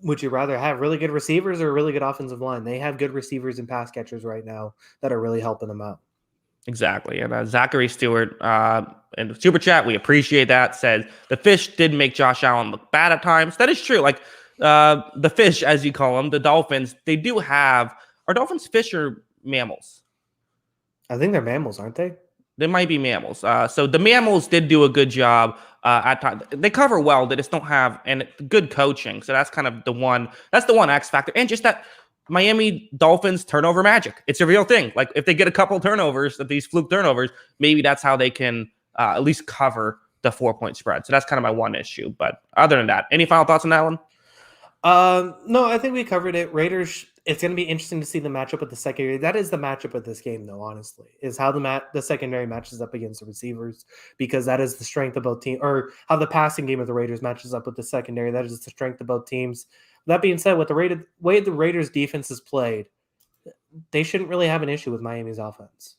Would you rather have really good receivers or a really good offensive line? They have good receivers and pass catchers right now that are really helping them out. Exactly. And Zachary Stewart in the super chat, we appreciate that, says the fish did make Josh Allen look bad at times. That is true. Like the fish, as you call them, the Dolphins, they do have, are Dolphins fish or mammals? I think they're mammals, aren't they? They might be mammals. So the mammals did do a good job at times. They cover well. They just don't have good coaching. So that's kind of the one X factor. And just that Miami Dolphins turnover magic. It's a real thing. Like if they get a couple turnovers, these fluke turnovers, maybe that's how they can at least cover the 4-point spread. So that's kind of my one issue. But other than that, any final thoughts on that one? No, I think we covered it. Raiders, it's going to be interesting to see the matchup with the secondary. That is the matchup of this game, though, honestly, is how the secondary matches up against the receivers, because that is the strength of both teams, or how the passing game of the Raiders matches up with the secondary. That is the strength of both teams. That being said, with the way the Raiders defense is played, they shouldn't really have an issue with Miami's offense.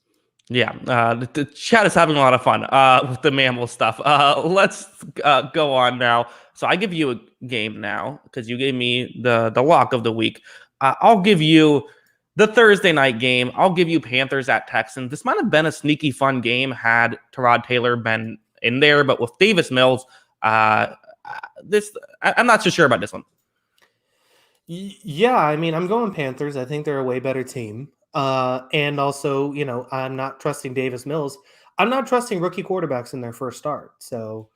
Yeah, the chat is having a lot of fun with the mammal stuff. Let's go on now. So I give you a game now because you gave me the lock of the week. I'll give you the Thursday night game. I'll give you Panthers at Texans. This might have been a sneaky fun game had Tyrod Taylor been in there, but with Davis Mills, I'm not so sure about this one. Yeah, I'm going Panthers. I think they're a way better team. And also, I'm not trusting Davis Mills. I'm not trusting rookie quarterbacks in their first start. So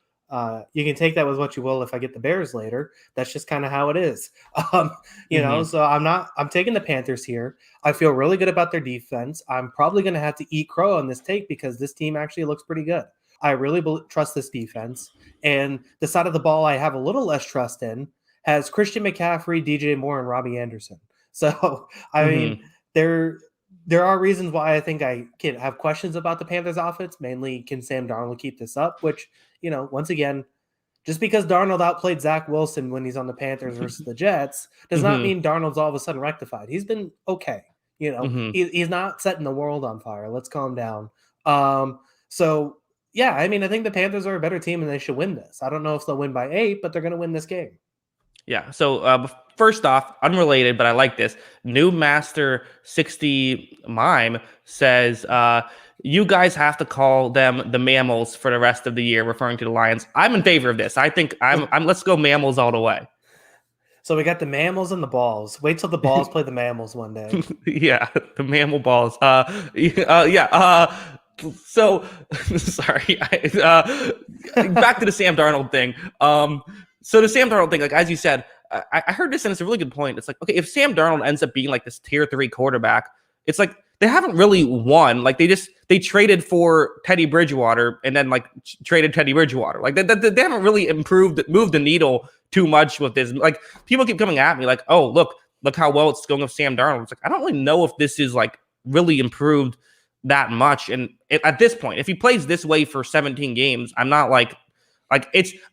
you can take that with what you will. If I get the Bears later, that's just kind of how it is. So I'm taking the Panthers here. I feel really good about their defense. I'm probably going to have to eat crow on this take because this team actually looks pretty good. I really trust this defense. And the side of the ball I have a little less trust in has Christian McCaffrey, DJ Moore, and Robbie Anderson. So, I mean, they're There are reasons why I think I can have questions about the Panthers offense. Mainly, can Sam Darnold keep this up? Which, once again, just because Darnold outplayed Zach Wilson when he's on the Panthers versus the Jets does not Hmm. mean Darnold's all of a sudden rectified. He's been okay. Hmm. He's not setting the world on fire. Let's calm down. So yeah, I mean, I think the Panthers are a better team and they should win this. I don't know if they'll win by 8, but they're going to win this game. Yeah. So first off, unrelated, but I like this. New Master 60 Mime says, you guys have to call them the mammals for the rest of the year, referring to the Lions. I'm in favor of this. I think I'm let's go mammals all the way. So we got the mammals and the balls. Wait till the balls play the mammals one day. Yeah, the mammal balls. Yeah. So sorry. Back to the Sam Darnold thing. So the Sam Darnold thing, like as you said, I heard this and it's a really good point. It's like, okay, if Sam Darnold ends up being like this tier 3 quarterback, it's like they haven't really won. Like they traded for Teddy Bridgewater and then like traded Teddy Bridgewater. Like they haven't really moved the needle too much with this. Like people keep coming at me like, oh, look how well it's going with Sam Darnold. It's like, I don't really know if this is like really improved that much. And at this point, if he plays this way for 17 games, I'm not like I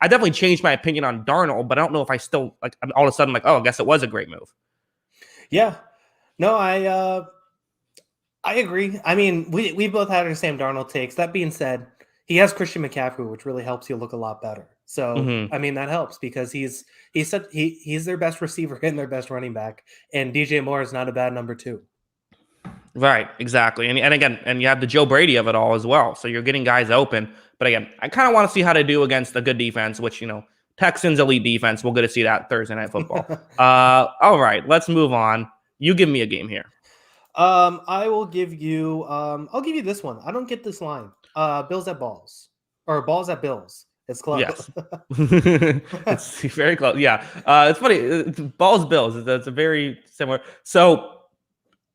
definitely changed my opinion on Darnold, but I don't know if I still like I'm all of a sudden like, oh, I guess it was a great move. Yeah. No, I agree. I mean, we both had our Sam Darnold takes. That being said, he has Christian McCaffrey, which really helps you look a lot better. So Mm-hmm. I mean that helps because he's their best receiver and their best running back, and DJ Moore is not a bad number 2. Right, exactly. And again, and you have the Joe Brady of it all as well. So you're getting guys open. But again, I kind of want to see how they do against a good defense, which, Texans elite defense. We'll get to see that Thursday Night Football. All right, let's move on. You give me a game here. I will give you I'll give you this one. I don't get this line. Bills at balls. Or balls at Bills. It's close. Yes. It's very close. Yeah. It's funny. Balls Bills. That's a very similar. So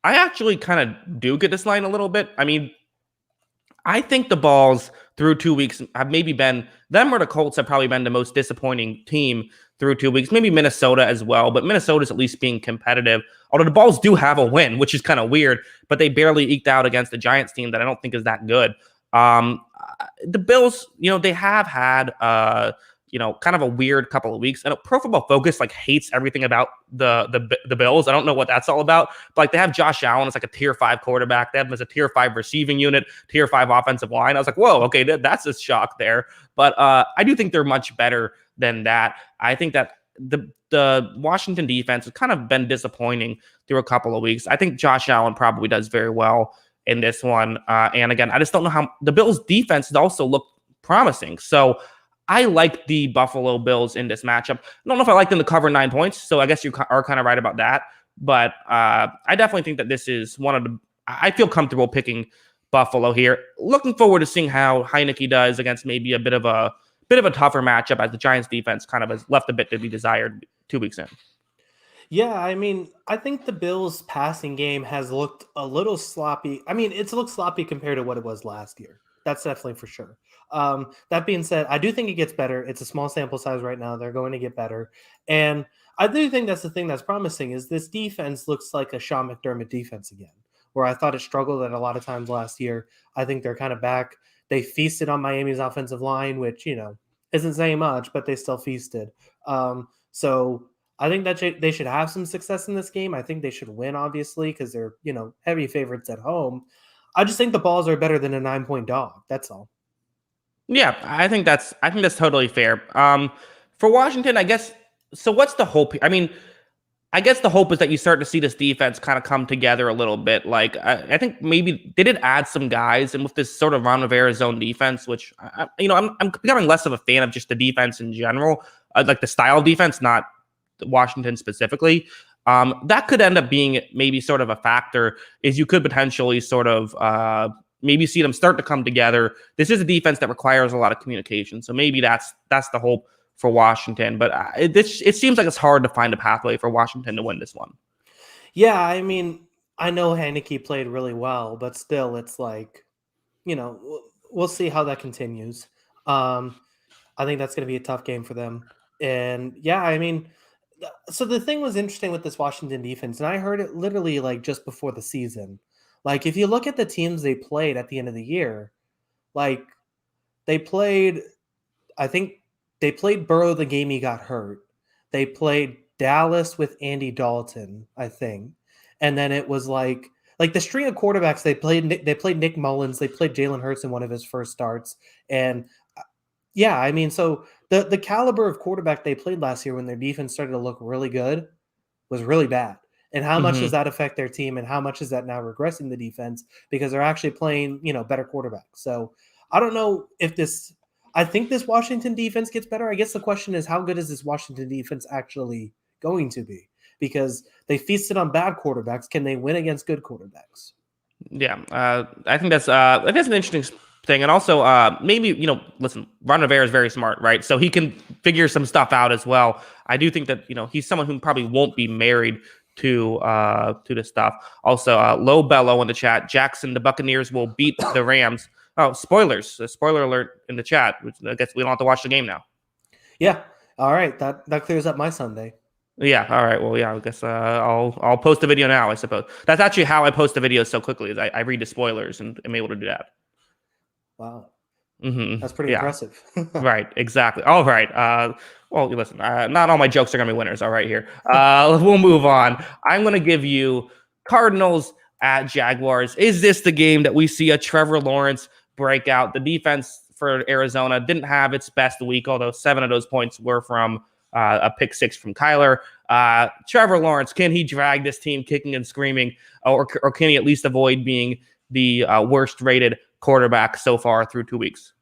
I actually kind of do get this line a little bit. I mean, I think the Balls through 2 weeks have maybe been them or the Colts have probably been the most disappointing team through 2 weeks. Maybe Minnesota as well, but Minnesota's at least being competitive. Although the Balls do have a win, which is kind of weird, but they barely eked out against the Giants team that I don't think is that good. The Bills, they have had kind of a weird couple of weeks. And Pro Football Focus like hates everything about the Bills. I don't know what that's all about. But like they have Josh Allen as like a tier 5 quarterback. They have him as a tier 5 receiving unit, tier 5 offensive line. I was like, whoa, okay, that's a shock there. But I do think they're much better than that. I think that the Washington defense has kind of been disappointing through a couple of weeks. I think Josh Allen probably does very well in this one. And again, I just don't know how the Bills defense also looked promising. So I like the Buffalo Bills in this matchup. I don't know if I like them to cover 9 points, so I guess you are kind of right about that. But I definitely think that this is one of the. I feel comfortable picking Buffalo here. Looking forward to seeing how Heineke does against maybe a bit of a tougher matchup as the Giants defense kind of has left a bit to be desired 2 weeks in. Yeah, I mean, I think the Bills' passing game has looked a little sloppy. I mean, it's looked sloppy compared to what it was last year. That's definitely for sure. That being said, I do think it gets better. It's a small sample size right now. They're going to get better. And I do think that's the thing that's promising is this defense looks like a Sean McDermott defense again, where I thought it struggled at a lot of times last year. I think they're kind of back. They feasted on Miami's offensive line, which, isn't saying much, but they still feasted. So I think that they should have some success in this game. I think they should win, obviously, because they're, heavy favorites at home. I just think the Balls are better than a 9-point dog. That's all. Yeah, I think that's totally fair. For Washington, I guess. So what's the hope? I mean, I guess the hope is that you start to see this defense kind of come together a little bit. Like I think maybe they did add some guys, and with this sort of Ron Rivera zone defense, which I'm becoming less of a fan of just the defense in general, like the style of defense, not Washington specifically. That could end up being maybe sort of a factor. Is you could potentially sort of maybe see them start to come together. This is a defense that requires a lot of communication, so maybe that's the hope for Washington, but it seems like it's hard to find a pathway for Washington to win this one. Yeah, I mean, I know Heineke played really well, but still, it's like, we'll see how that continues. I think that's going to be a tough game for them. And yeah, I mean, so the thing was interesting with this Washington defense, and I heard it literally like just before the season, Like, if you look at the teams they played at the end of the year, like, they played, I think they played Burrow the game he got hurt. They played Dallas with Andy Dalton, I think. And then it was like the string of quarterbacks they played Nick Mullins, they played Jalen Hurts in one of his first starts. And yeah, I mean, so the caliber of quarterback they played last year when their defense started to look really good was really bad. And how much does Mm-hmm. that affect their team, and how much is that now regressing the defense because they're actually playing, better quarterbacks. So I don't know if this I think this Washington defense gets better. I guess the question is, how good is this Washington defense actually going to be? Because they feasted on bad quarterbacks. Can they win against good quarterbacks? Yeah, I think that's an interesting thing, and also maybe listen, Ron Rivera is very smart, right? So he can figure some stuff out as well. I do think that he's someone who probably won't be married to this stuff. Also, Low Bello in the chat, Jackson, the Buccaneers will beat the Rams. Oh, spoilers! Spoiler alert in the chat. Which I guess we don't have to watch the game now. Yeah. All right. That clears up my Sunday. Yeah. All right. Well, yeah. I guess I'll post the video now. I suppose that's actually how I post the videos so quickly. Is I read the spoilers and am able to do that. Wow. Mm-hmm. That's pretty Yeah. impressive. Right. Exactly. All right. Well, listen. Not all my jokes are gonna be winners. All right. Here. We'll move on. I'm gonna give you Cardinals at Jaguars. Is this the game that we see a Trevor Lawrence breakout? The defense for Arizona didn't have its best week, although 7 of those points were from a pick 6 from Kyler. Trevor Lawrence, can he drag this team kicking and screaming, or can he at least avoid being the worst rated quarterback so far through 2 weeks?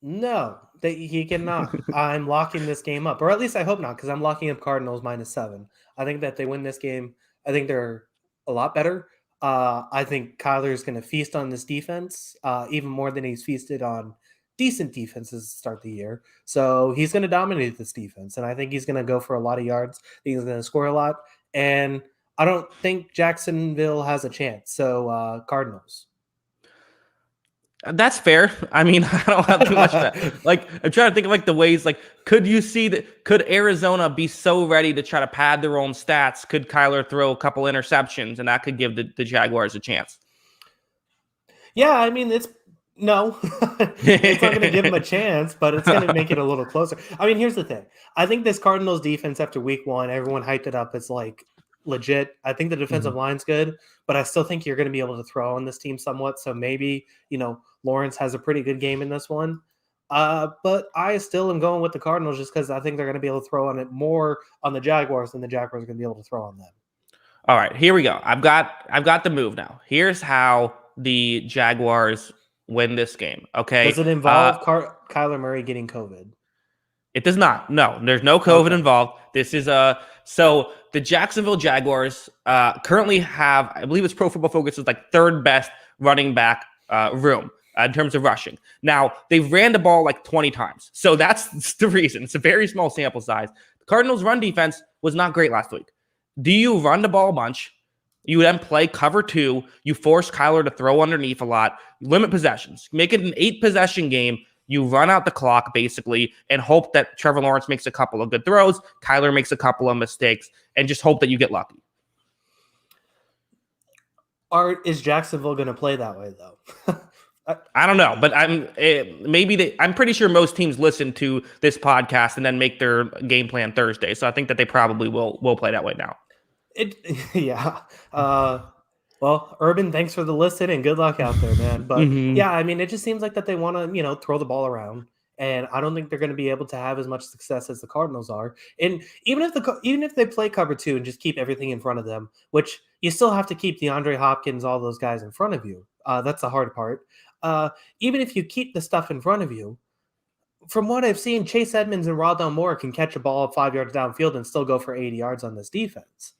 No, he cannot. I'm locking this game up, or at least I hope not, because I'm locking up Cardinals -7. I think that they win this game. I think they're a lot better. I think Kyler's going to feast on this defense, even more than he's feasted on decent defenses to start the year. So he's going to dominate this defense, and I think he's going to go for a lot of yards. I think he's going to score a lot, and I don't think Jacksonville has a chance. So Cardinals. That's fair. I mean, I don't have too much of that. Like, I'm trying to think of like the ways, like, could you see that? Could Arizona be so ready to try to pad their own stats? Could Kyler throw a couple interceptions and that could give the Jaguars a chance? Yeah, I mean, no, it's not going to give him a chance, but it's going to make it a little closer. I mean, here's the thing. I think this Cardinals defense after week 1, everyone hyped it up as like legit. I think the defensive line's good, but I still think you're going to be able to throw on this team somewhat. So maybe, Lawrence has a pretty good game in this one. But I still am going with the Cardinals just because I think they're going to be able to throw on it more on the Jaguars than the Jaguars are going to be able to throw on them. All right, here we go. I've got the move now. Here's how the Jaguars win this game. Okay. Does it involve Kyler Murray getting COVID? It does not. No, there's no COVID involved. This is so the Jacksonville Jaguars currently have, I believe it's Pro Football Focus is like 3rd best running back room in terms of rushing. Now, they've ran the ball like 20 times. So that's the reason. It's a very small sample size. The Cardinals' run defense was not great last week. Do you run the ball a bunch? You then play cover 2. You force Kyler to throw underneath a lot. Limit possessions. Make it an 8-possession game. You run out the clock, basically, and hope that Trevor Lawrence makes a couple of good throws, Kyler makes a couple of mistakes, and just hope that you get lucky. Is Jacksonville going to play that way, though? I don't know, but I'm pretty sure most teams listen to this podcast and then make their game plan Thursday. So I think that they probably will play that way now. Yeah. Well, Urban, thanks for the listen and good luck out there, man. But yeah, I mean, it just seems like that they want to, throw the ball around, and I don't think they're going to be able to have as much success as the Cardinals are. And even if they play cover 2 and just keep everything in front of them, which you still have to keep DeAndre Hopkins, all those guys in front of you. That's the hard part. Even if you keep the stuff in front of you, from what I've seen, Chase Edmonds and Rondale Moore can catch a ball 5 yards downfield and still go for 80 yards on this defense.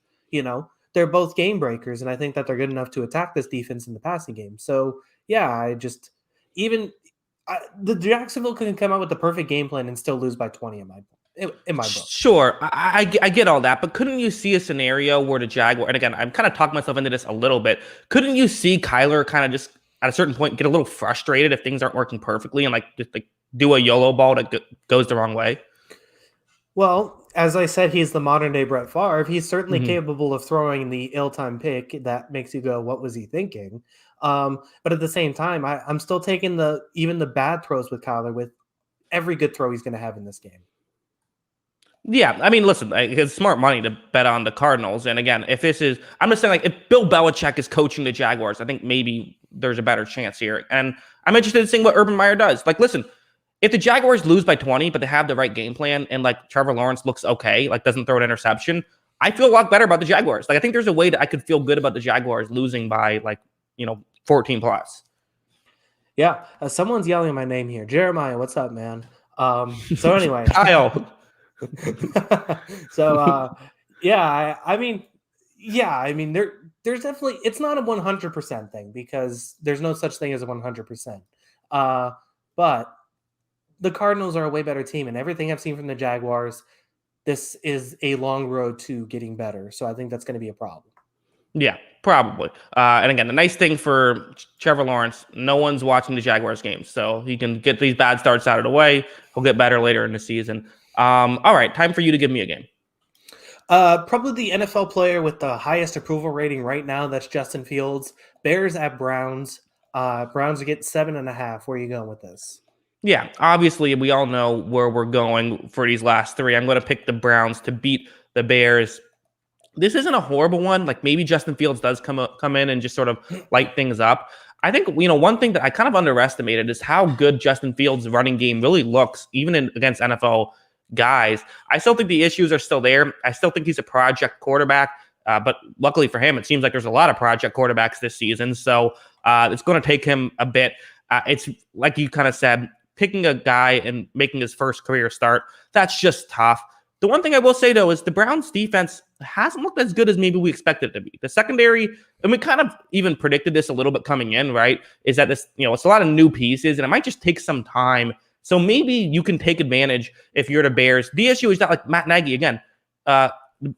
They're both game breakers, and I think that they're good enough to attack this defense in the passing game. So, yeah, the Jacksonville can come out with the perfect game plan and still lose by 20 in my book. Sure, I get all that, but couldn't you see a scenario where the Jaguar, and again, I'm kind of talking myself into this a little bit, couldn't you see Kyler kind of just at a certain point get a little frustrated if things aren't working perfectly and just do a YOLO ball that goes the wrong way? Well, as I said, he's the modern day Brett Favre. He's certainly Mhm. capable of throwing the ill-timed pick that makes you go, "What was he thinking?" But at the same time, I'm still taking even the bad throws with Kyler with every good throw he's going to have in this game. Yeah, I mean, listen, it's smart money to bet on the Cardinals. And again, if this is, I'm just saying, like, if Bill Belichick is coaching the Jaguars, I think maybe there's a better chance here. And I'm interested in seeing what Urban Meyer does. Like, listen, if the Jaguars lose by 20, but they have the right game plan and like Trevor Lawrence looks okay, like doesn't throw an interception, I feel a lot better about the Jaguars. Like, I think there's a way that I could feel good about the Jaguars losing by like, 14 plus. Yeah, someone's yelling my name here. Jeremiah, what's up, man? So anyway, Kyle. so yeah, I mean, there's definitely it's not a 100% thing because there's no such thing as a 100%. But the Cardinals are a way better team, and everything I've seen from the Jaguars, this is a long road to getting better. So I think that's going to be a problem. Yeah, probably. And again, the nice thing for Trevor Lawrence, no one's watching the Jaguars games, so he can get these bad starts out of the way. He'll get better later in the season. All right, time for you to give me a game. Probably the NFL player with the highest approval rating right now. That's Justin Fields. Bears at Browns. Browns are getting 7.5. Where are you going with this? Yeah, obviously, we all know where we're going for these last three. I'm going to pick the Browns to beat the Bears. This isn't a horrible one. Like maybe Justin Fields does come in and just sort of light things up. I think one thing that I kind of underestimated is how good Justin Fields' running game really looks, even against NFL guys. I still think the issues are still there. I still think he's a project quarterback, but luckily for him, it seems like there's a lot of project quarterbacks this season. So it's going to take him a bit. It's like you kind of said, picking a guy and making his first career start. That's just tough. The one thing I will say, though, is the Browns defense hasn't looked as good as maybe we expected it to be. The secondary, and we kind of even predicted this a little bit coming in, right? Is that this, it's a lot of new pieces and it might just take some time. So maybe you can take advantage if you're the Bears. The issue is that like Matt Nagy, again, the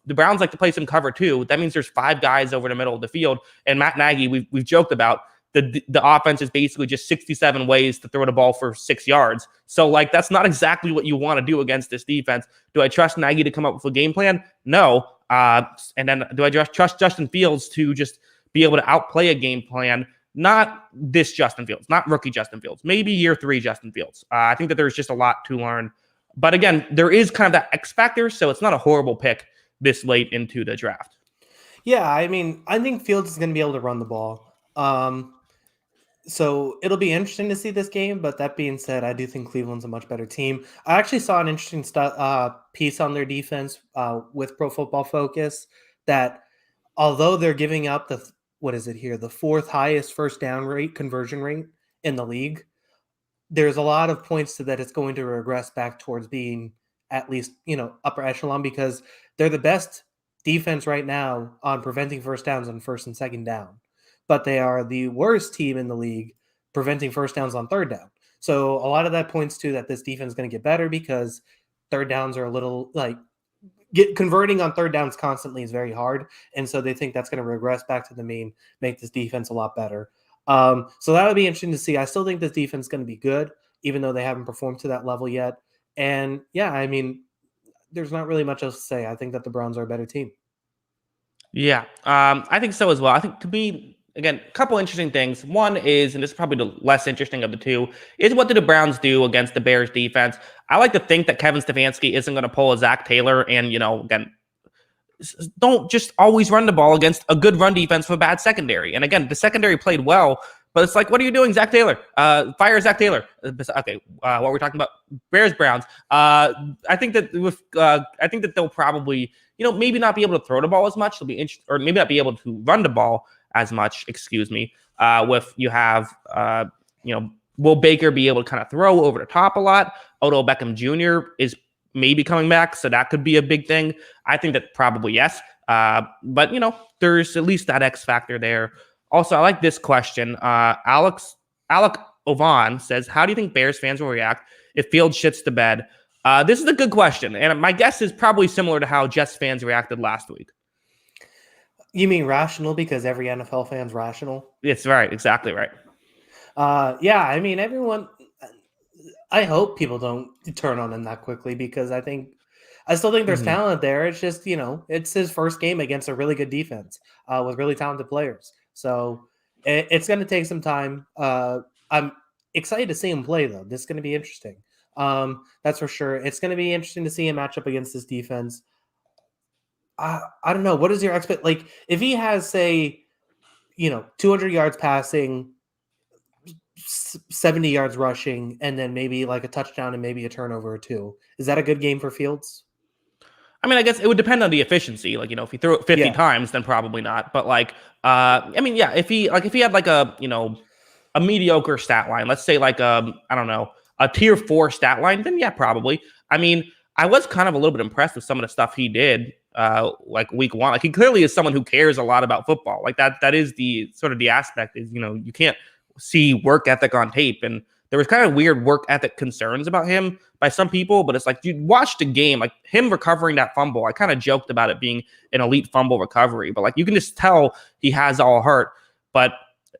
Browns like to play some cover too. That means there's five guys over the middle of the field. And Matt Nagy, we've joked about, the offense is basically just 67 ways to throw the ball for 6 yards. So, like, that's not exactly what you want to do against this defense. Do I trust Nagy to come up with a game plan? No. And then do I just trust Justin Fields to just be able to outplay a game plan? Not this Justin Fields, not rookie Justin Fields, maybe year 3 Justin Fields. I think that there's just a lot to learn. But again, there is kind of that X factor, so it's not a horrible pick this late into the draft. Yeah, I mean, I think Fields is going to be able to run the ball. So it'll be interesting to see this game. But that being said, I do think Cleveland's a much better team. I actually saw an interesting piece on their defense with Pro Football Focus that although they're giving up the 4th highest first down rate conversion rate in the league, there's a lot of points to that it's going to regress back towards being at least upper echelon because they're the best defense right now on preventing first downs on first and second down, but they are the worst team in the league preventing first downs on third down. So a lot of that points to that this defense is going to get better because third downs are a little like converting on third downs constantly is very hard. And so they think that's going to regress back to the mean, make this defense a lot better. So that would be interesting to see. I still think this defense is going to be good, even though they haven't performed to that level yet. And yeah, I mean, there's not really much else to say. I think that the Browns are a better team. Yeah, I think so as well. I think to me, again, a couple interesting things. One is, and this is probably the less interesting of the two, is what did the Browns do against the Bears defense? I like to think that Kevin Stefanski isn't going to pull a Zach Taylor and, again, don't just always run the ball against a good run defense with a bad secondary. And again, the secondary played well, but it's like, what are you doing, Zach Taylor? Fire Zach Taylor. Okay, what we're talking about, Bears Browns. I think that they'll probably, maybe not be able to throw the ball as much. They'll be or maybe not be able to run the ball as much. Excuse me. With you have, will Baker be able to kind of throw over the top a lot? Odell Beckham Jr. is maybe coming back, so that could be a big thing. I think that probably yes. But there's at least that X factor there. Also, I like this question. Alec Ovan says, how do you think Bears fans will react if Fields shits the bed? This is a good question, and my guess is probably similar to how Jets fans reacted last week. You mean rational because every NFL fan's rational? It's right, exactly right. Yeah, I mean, I hope people don't turn on him that quickly because I think I still think there's Mhm. talent there. It's just, it's his first game against a really good defense with really talented players. So it's going to take some time. I'm excited to see him play, though. This is going to be interesting. That's for sure. It's going to be interesting to see him match up against this defense. I don't know. What is your expect? Like, if he has, say, 200 yards passing, 70 yards rushing, and then maybe like a touchdown and maybe a turnover or two, is that a good game for Fields? I mean, I guess it would depend on the efficiency. Like, if he threw it 50 Yeah. times, then probably not. But like, I mean, yeah, if he had like a mediocre stat line, let's say like I don't know, a tier 4 stat line, then yeah, probably. I mean, I was kind of a little bit impressed with some of the stuff he did like week 1. Like he clearly is someone who cares a lot about football. Like that is the sort of the aspect is, you can't see work ethic on tape. And there was kind of weird work ethic concerns about him by some people, but it's like you watched the game, like him recovering that fumble. I kind of joked about it being an elite fumble recovery, but like you can just tell he has all heart. But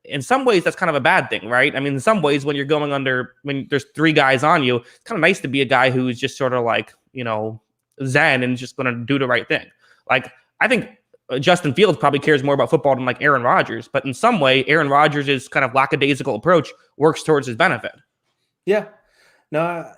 in some ways, that's kind of a bad thing, right? I mean, in some ways, when there's 3 guys on you, it's kind of nice to be a guy who's just sort of like, zen and just going to do the right thing. Like, I think Justin Fields probably cares more about football than like Aaron Rodgers, but in some way, Aaron Rodgers' kind of lackadaisical approach works towards his benefit. Yeah. No,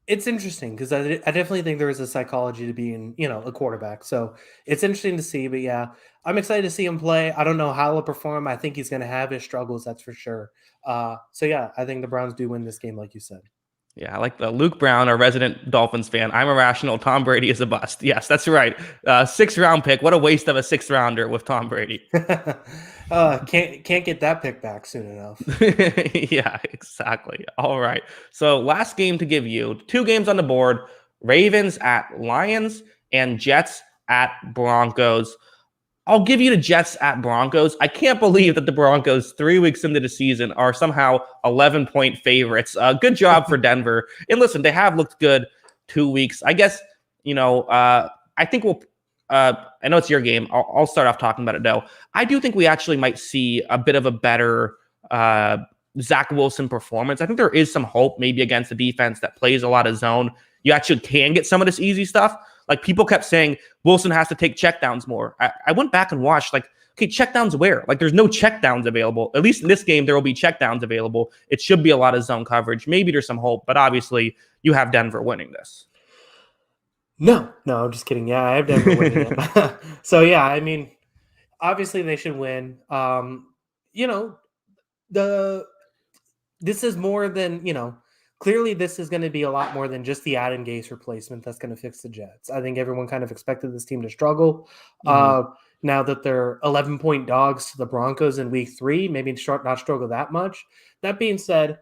it's interesting because I definitely think there is a psychology to being, a quarterback. So it's interesting to see. But yeah, I'm excited to see him play. I don't know how he'll perform. I think he's going to have his struggles, that's for sure. So yeah, I think the Browns do win this game, like you said. Yeah, I like the Luke Brown, a resident Dolphins fan. I'm irrational. Tom Brady is a bust. Yes, that's right. 6th round pick. What a waste of a 6th rounder with Tom Brady. Can't get that pick back soon enough. Yeah, exactly. All right. So last game to give you 2 games on the board: Ravens at Lions and Jets at Broncos. I'll give you the Jets at Broncos. I can't believe that the Broncos, 3 weeks into the season, are somehow 11-point favorites. Good job for Denver. And listen, they have looked good 2 weeks. I guess, I think I know it's your game. I'll start off talking about it, though. I do think we actually might see a bit of a better Zach Wilson performance. I think there is some hope maybe against a defense that plays a lot of zone. You actually can get some of this easy stuff. Like people kept saying Wilson has to take checkdowns more. I went back and watched okay, checkdowns where? Like there's no checkdowns available. At least in this game, there will be checkdowns available. It should be a lot of zone coverage. Maybe there's some hope, but obviously you have Denver winning this. No, I'm just kidding. Yeah, I have Denver winning it. So yeah, I mean, obviously they should win. This is more than, clearly this is going to be a lot more than just the Adam Gase replacement that's going to fix the Jets. I think everyone kind of expected this team to struggle. Mm-hmm. Now that they're 11-point dogs to the Broncos in week 3, maybe not struggle that much. That being said,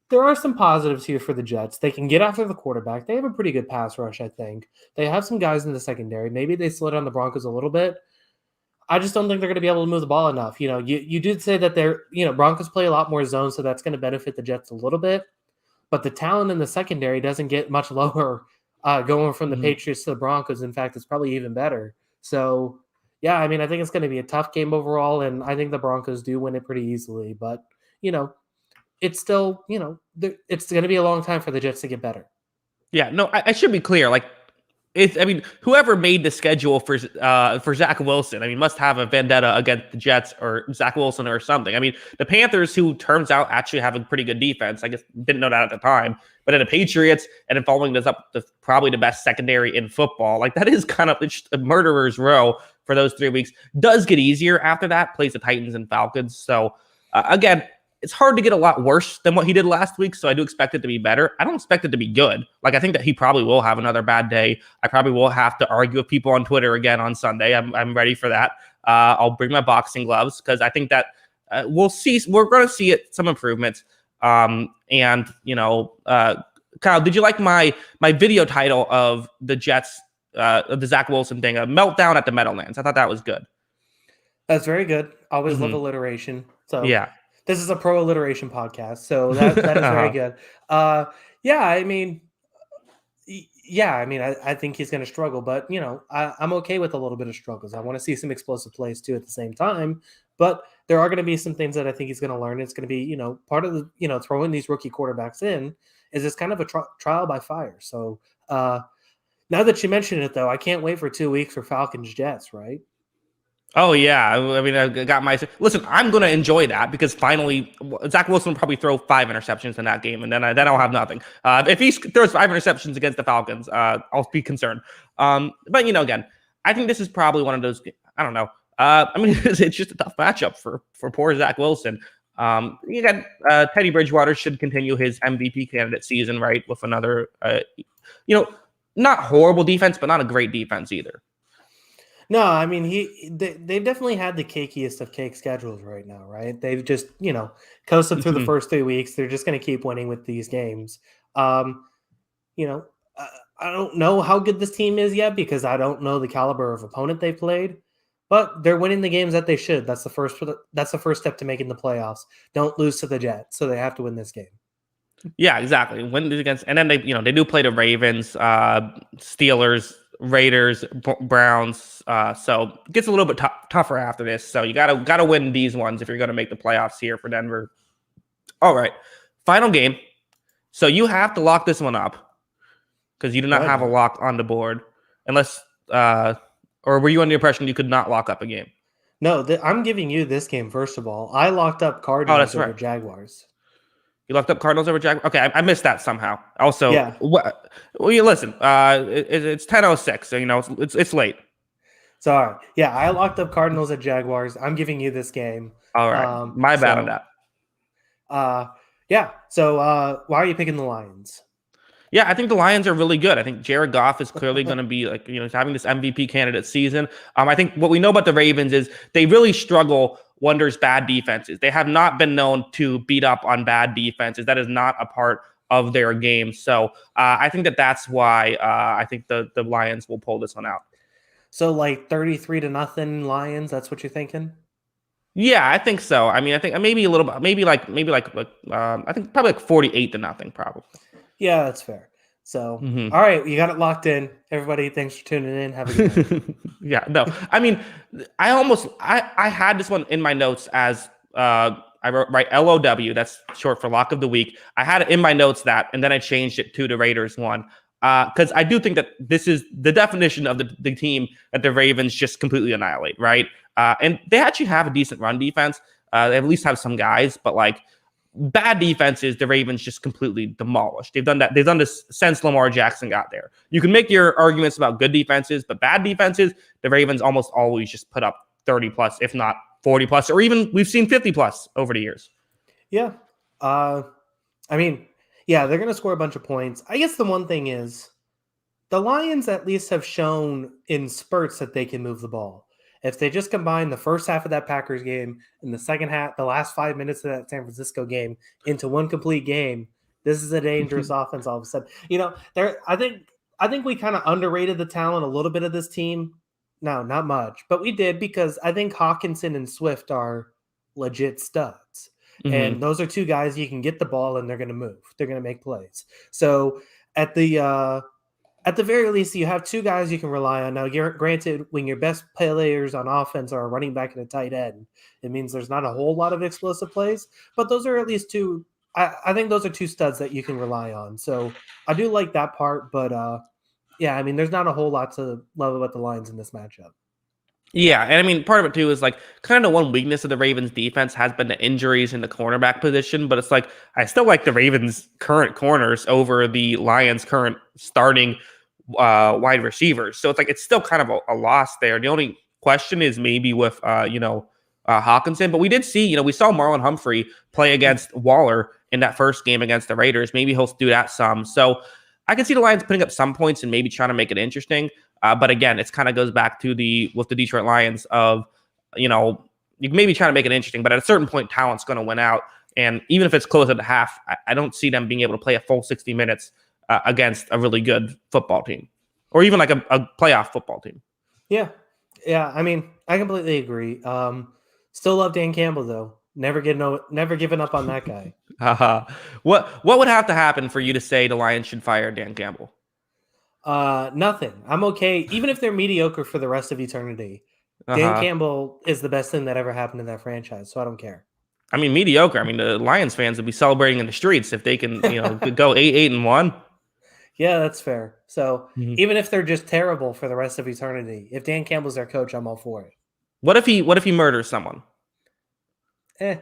there are some positives here for the Jets. They can get after the quarterback. They have a pretty good pass rush, I think. They have some guys in the secondary. Maybe they slid on the Broncos a little bit. I just don't think they're going to be able to move the ball enough. You did say that Broncos play a lot more zone, so that's going to benefit the Jets a little bit. But the talent in the secondary doesn't get much lower going from the Patriots to the Broncos. In fact, it's probably even better. So, yeah, I mean, I think it's going to be a tough game overall, and I think the Broncos do win it pretty easily. But, it's still, it's going to be a long time for the Jets to get better. Yeah, no, I should be clear. Like, whoever made the schedule for Zach Wilson, I mean, must have a vendetta against the Jets or Zach Wilson or something. I mean, the Panthers, who turns out actually have a pretty good defense, I guess didn't know that at the time, but then the Patriots, and then following this up, probably the best secondary in football. Like that is kind of a murderer's row for those 3 weeks. Does get easier after that. Plays the Titans and Falcons. So again, it's hard to get a lot worse than what he did last week, so I do expect it to be better. I don't expect it to be good. Like, I think that he probably will have another bad day. I probably will have to argue with people on Twitter again on Sunday. I'm ready for that. I'll bring my boxing gloves because I think that we'll see. We're going to see some improvements. Kyle, did you like my video title of the Jets, of the Zach Wilson thing, a meltdown at the Meadowlands? I thought that was good. That's very good. Always love alliteration. So yeah. This is a pro alliteration podcast, so that is very good. I think he's going to struggle, but I'm okay with a little bit of struggles. I want to see some explosive plays too at the same time, but there are going to be some things that I think he's going to learn. It's going to be, part of the, throwing these rookie quarterbacks in is it's kind of a trial by fire. So, Now that you mention it, though, I can't wait for 2 weeks for Falcons Jets, right? Oh yeah, I mean, I got my listen. I'm gonna enjoy that because finally, Zach Wilson will probably throw 5 interceptions in that game, and then I'll have nothing. If he throws 5 interceptions against the Falcons, I'll be concerned. But again, I think this is probably one of those. I don't know. I mean, it's just a tough matchup for poor Zach Wilson. You got Teddy Bridgewater should continue his MVP candidate season, right? With another, not horrible defense, but not a great defense either. No, I mean they've definitely had the cakiest of cake schedules right now, right? They've just coasted through the first 3 weeks. They're just going to keep winning with these games. Um, you know, I don't know how good this team is yet because I don't know the caliber of opponent they played, but they're winning the games that they should. That's the first step to making the playoffs. Don't lose to the Jets, so they have to win this game. Yeah, exactly. Win against, and then they do play the Ravens, Steelers, Raiders, Browns. So it gets a little bit tougher after this. So you gotta win these ones if you're gonna make the playoffs here for Denver. All right, final game. So you have to lock this one up because you do not have a lock on the board, unless or were you under the impression you could not lock up a game? No, I'm giving you this game first of all. I locked up Cardinals over Jaguars. You locked up Cardinals over Jaguars? Okay, I missed that somehow. Also, yeah. Well, you listen. It's 10:06, so it's late. Sorry. Yeah, I locked up Cardinals at Jaguars. I'm giving you this game. All right, my bad on that. Yeah. So why are you picking the Lions? Yeah, I think the Lions are really good. I think Jared Goff is clearly going to be having this MVP candidate season. I think what we know about the Ravens is they really struggle wonders bad defenses. They have not been known to beat up on bad defenses. That is not a part of their game. So I think that's why I think the Lions will pull this one out. So like 33-0 Lions. That's what you're thinking? Yeah, I think so. I mean, I think maybe a little bit, maybe like I think probably like 48-0, probably. Yeah, that's fair. So, All right, you got it locked in. Everybody, thanks for tuning in. Have a good night. Yeah, no, I mean, I had this one in my notes as I wrote LOW. That's short for lock of the week. I had it in my notes and then I changed it to the Raiders one because I do think that this is the definition of the team that the Ravens just completely annihilate, right? And they actually have a decent run defense. They at least have some guys, but bad defenses, the Ravens just completely demolished. They've done that. They've done this since Lamar Jackson got there. You can make your arguments about good defenses, but bad defenses, the Ravens almost always just put up 30 plus, if not 40 plus, or even we've seen 50 plus over the years. Yeah. I mean, yeah, they're going to score a bunch of points. I guess the one thing is the Lions at least have shown in spurts that they can move the ball. If they just combine the first half of that Packers game and the second half, the last 5 minutes of that San Francisco game into one complete game, this is a dangerous offense all of a sudden. I think we kind of underrated the talent a little bit of this team. No, not much, but we did because I think Hawkinson and Swift are legit studs. And those are two guys you can get the ball and they're going to move. They're going to make plays. So at the very least, you have two guys you can rely on. Now, granted, when your best players on offense are a running back and a tight end, it means there's not a whole lot of explosive plays, but those are at least two. I think those are two studs that you can rely on. So I do like that part, but yeah, I mean, there's not a whole lot to love about the Lions in this matchup. Yeah, and I mean, part of it too is kind of one weakness of the Ravens defense has been the injuries in the cornerback position, but it's I still like the Ravens' current corners over the Lions' current starting wide receivers. So it's still kind of a loss there. The only question is maybe with Hawkinson, but we did see, we saw Marlon Humphrey play against Waller in that first game against the Raiders. Maybe he'll do that some. So I can see the Lions putting up some points and maybe trying to make it interesting. But again, it kind of goes back to with the Detroit Lions of, you can maybe try to make it interesting, but at a certain point, talent's going to win out. And even if it's close at the half, I don't see them being able to play a full 60 minutes against a really good football team, or even a playoff football team. Yeah. I mean, I completely agree. Still love Dan Campbell though. Never giving up on that guy. What would have to happen for you to say the Lions should fire Dan Campbell? Nothing. I'm okay. Even if they're mediocre for the rest of eternity, Dan Campbell is the best thing that ever happened to that franchise. So I don't care. I mean, mediocre. I mean, the Lions fans would be celebrating in the streets if they can, go 8-1. Yeah, that's fair. So Mhm. even if they're just terrible for the rest of eternity, if Dan Campbell's their coach, I'm all for it. What if he murders someone? Eh,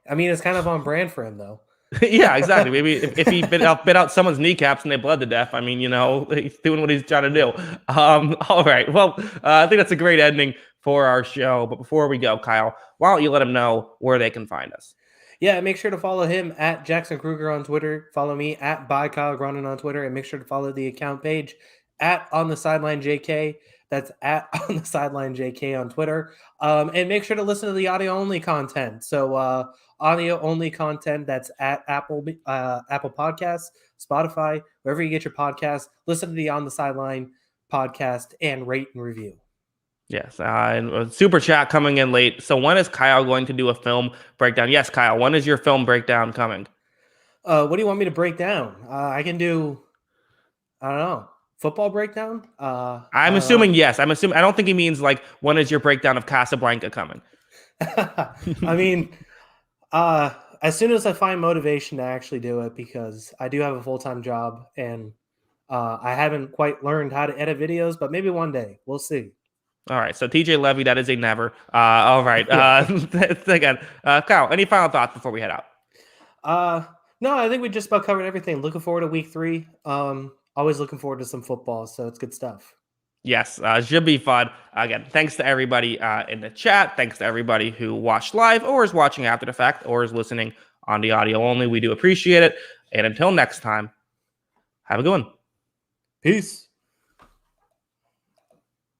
I mean, it's kind of on brand for him, though. Yeah, exactly. Maybe if he bit out someone's kneecaps and they bled to death, I mean, he's doing what he's trying to do. All right. Well, I think that's a great ending for our show. But before we go, Kyle, why don't you let them know where they can find us? Yeah, make sure to follow him at Jackson Kruger on Twitter. Follow me at by Kyle Gronin on Twitter, and make sure to follow the account page at On the Sideline JK. That's at On the Sideline JK on Twitter. And make sure to listen to the audio only content. So audio only content that's at Apple Podcasts, Spotify, wherever you get your podcasts. Listen to the On the Sideline podcast and rate and review. Yes, and a super chat coming in late. So when is Kyle going to do a film breakdown? Yes, Kyle. When is your film breakdown coming? What do you want me to break down? I can do. I don't know. Football breakdown? I I'm don't know. assuming yes. I'm assuming. I don't think he means like when is your breakdown of Casablanca coming? I mean, as soon as I find motivation to actually do it, because I do have a full-time job and I haven't quite learned how to edit videos, but maybe one day we'll see. All right. So TJ Levy, that is a never. All right. Yeah. Again, Kyle, any final thoughts before we head out? No, I think we just about covered everything. Looking forward to week 3. Always looking forward to some football, so it's good stuff. Yes, should be fun. Again, thanks to everybody in the chat. Thanks to everybody who watched live or is watching after the fact or is listening on the audio only. We do appreciate it. And until next time, have a good one. Peace.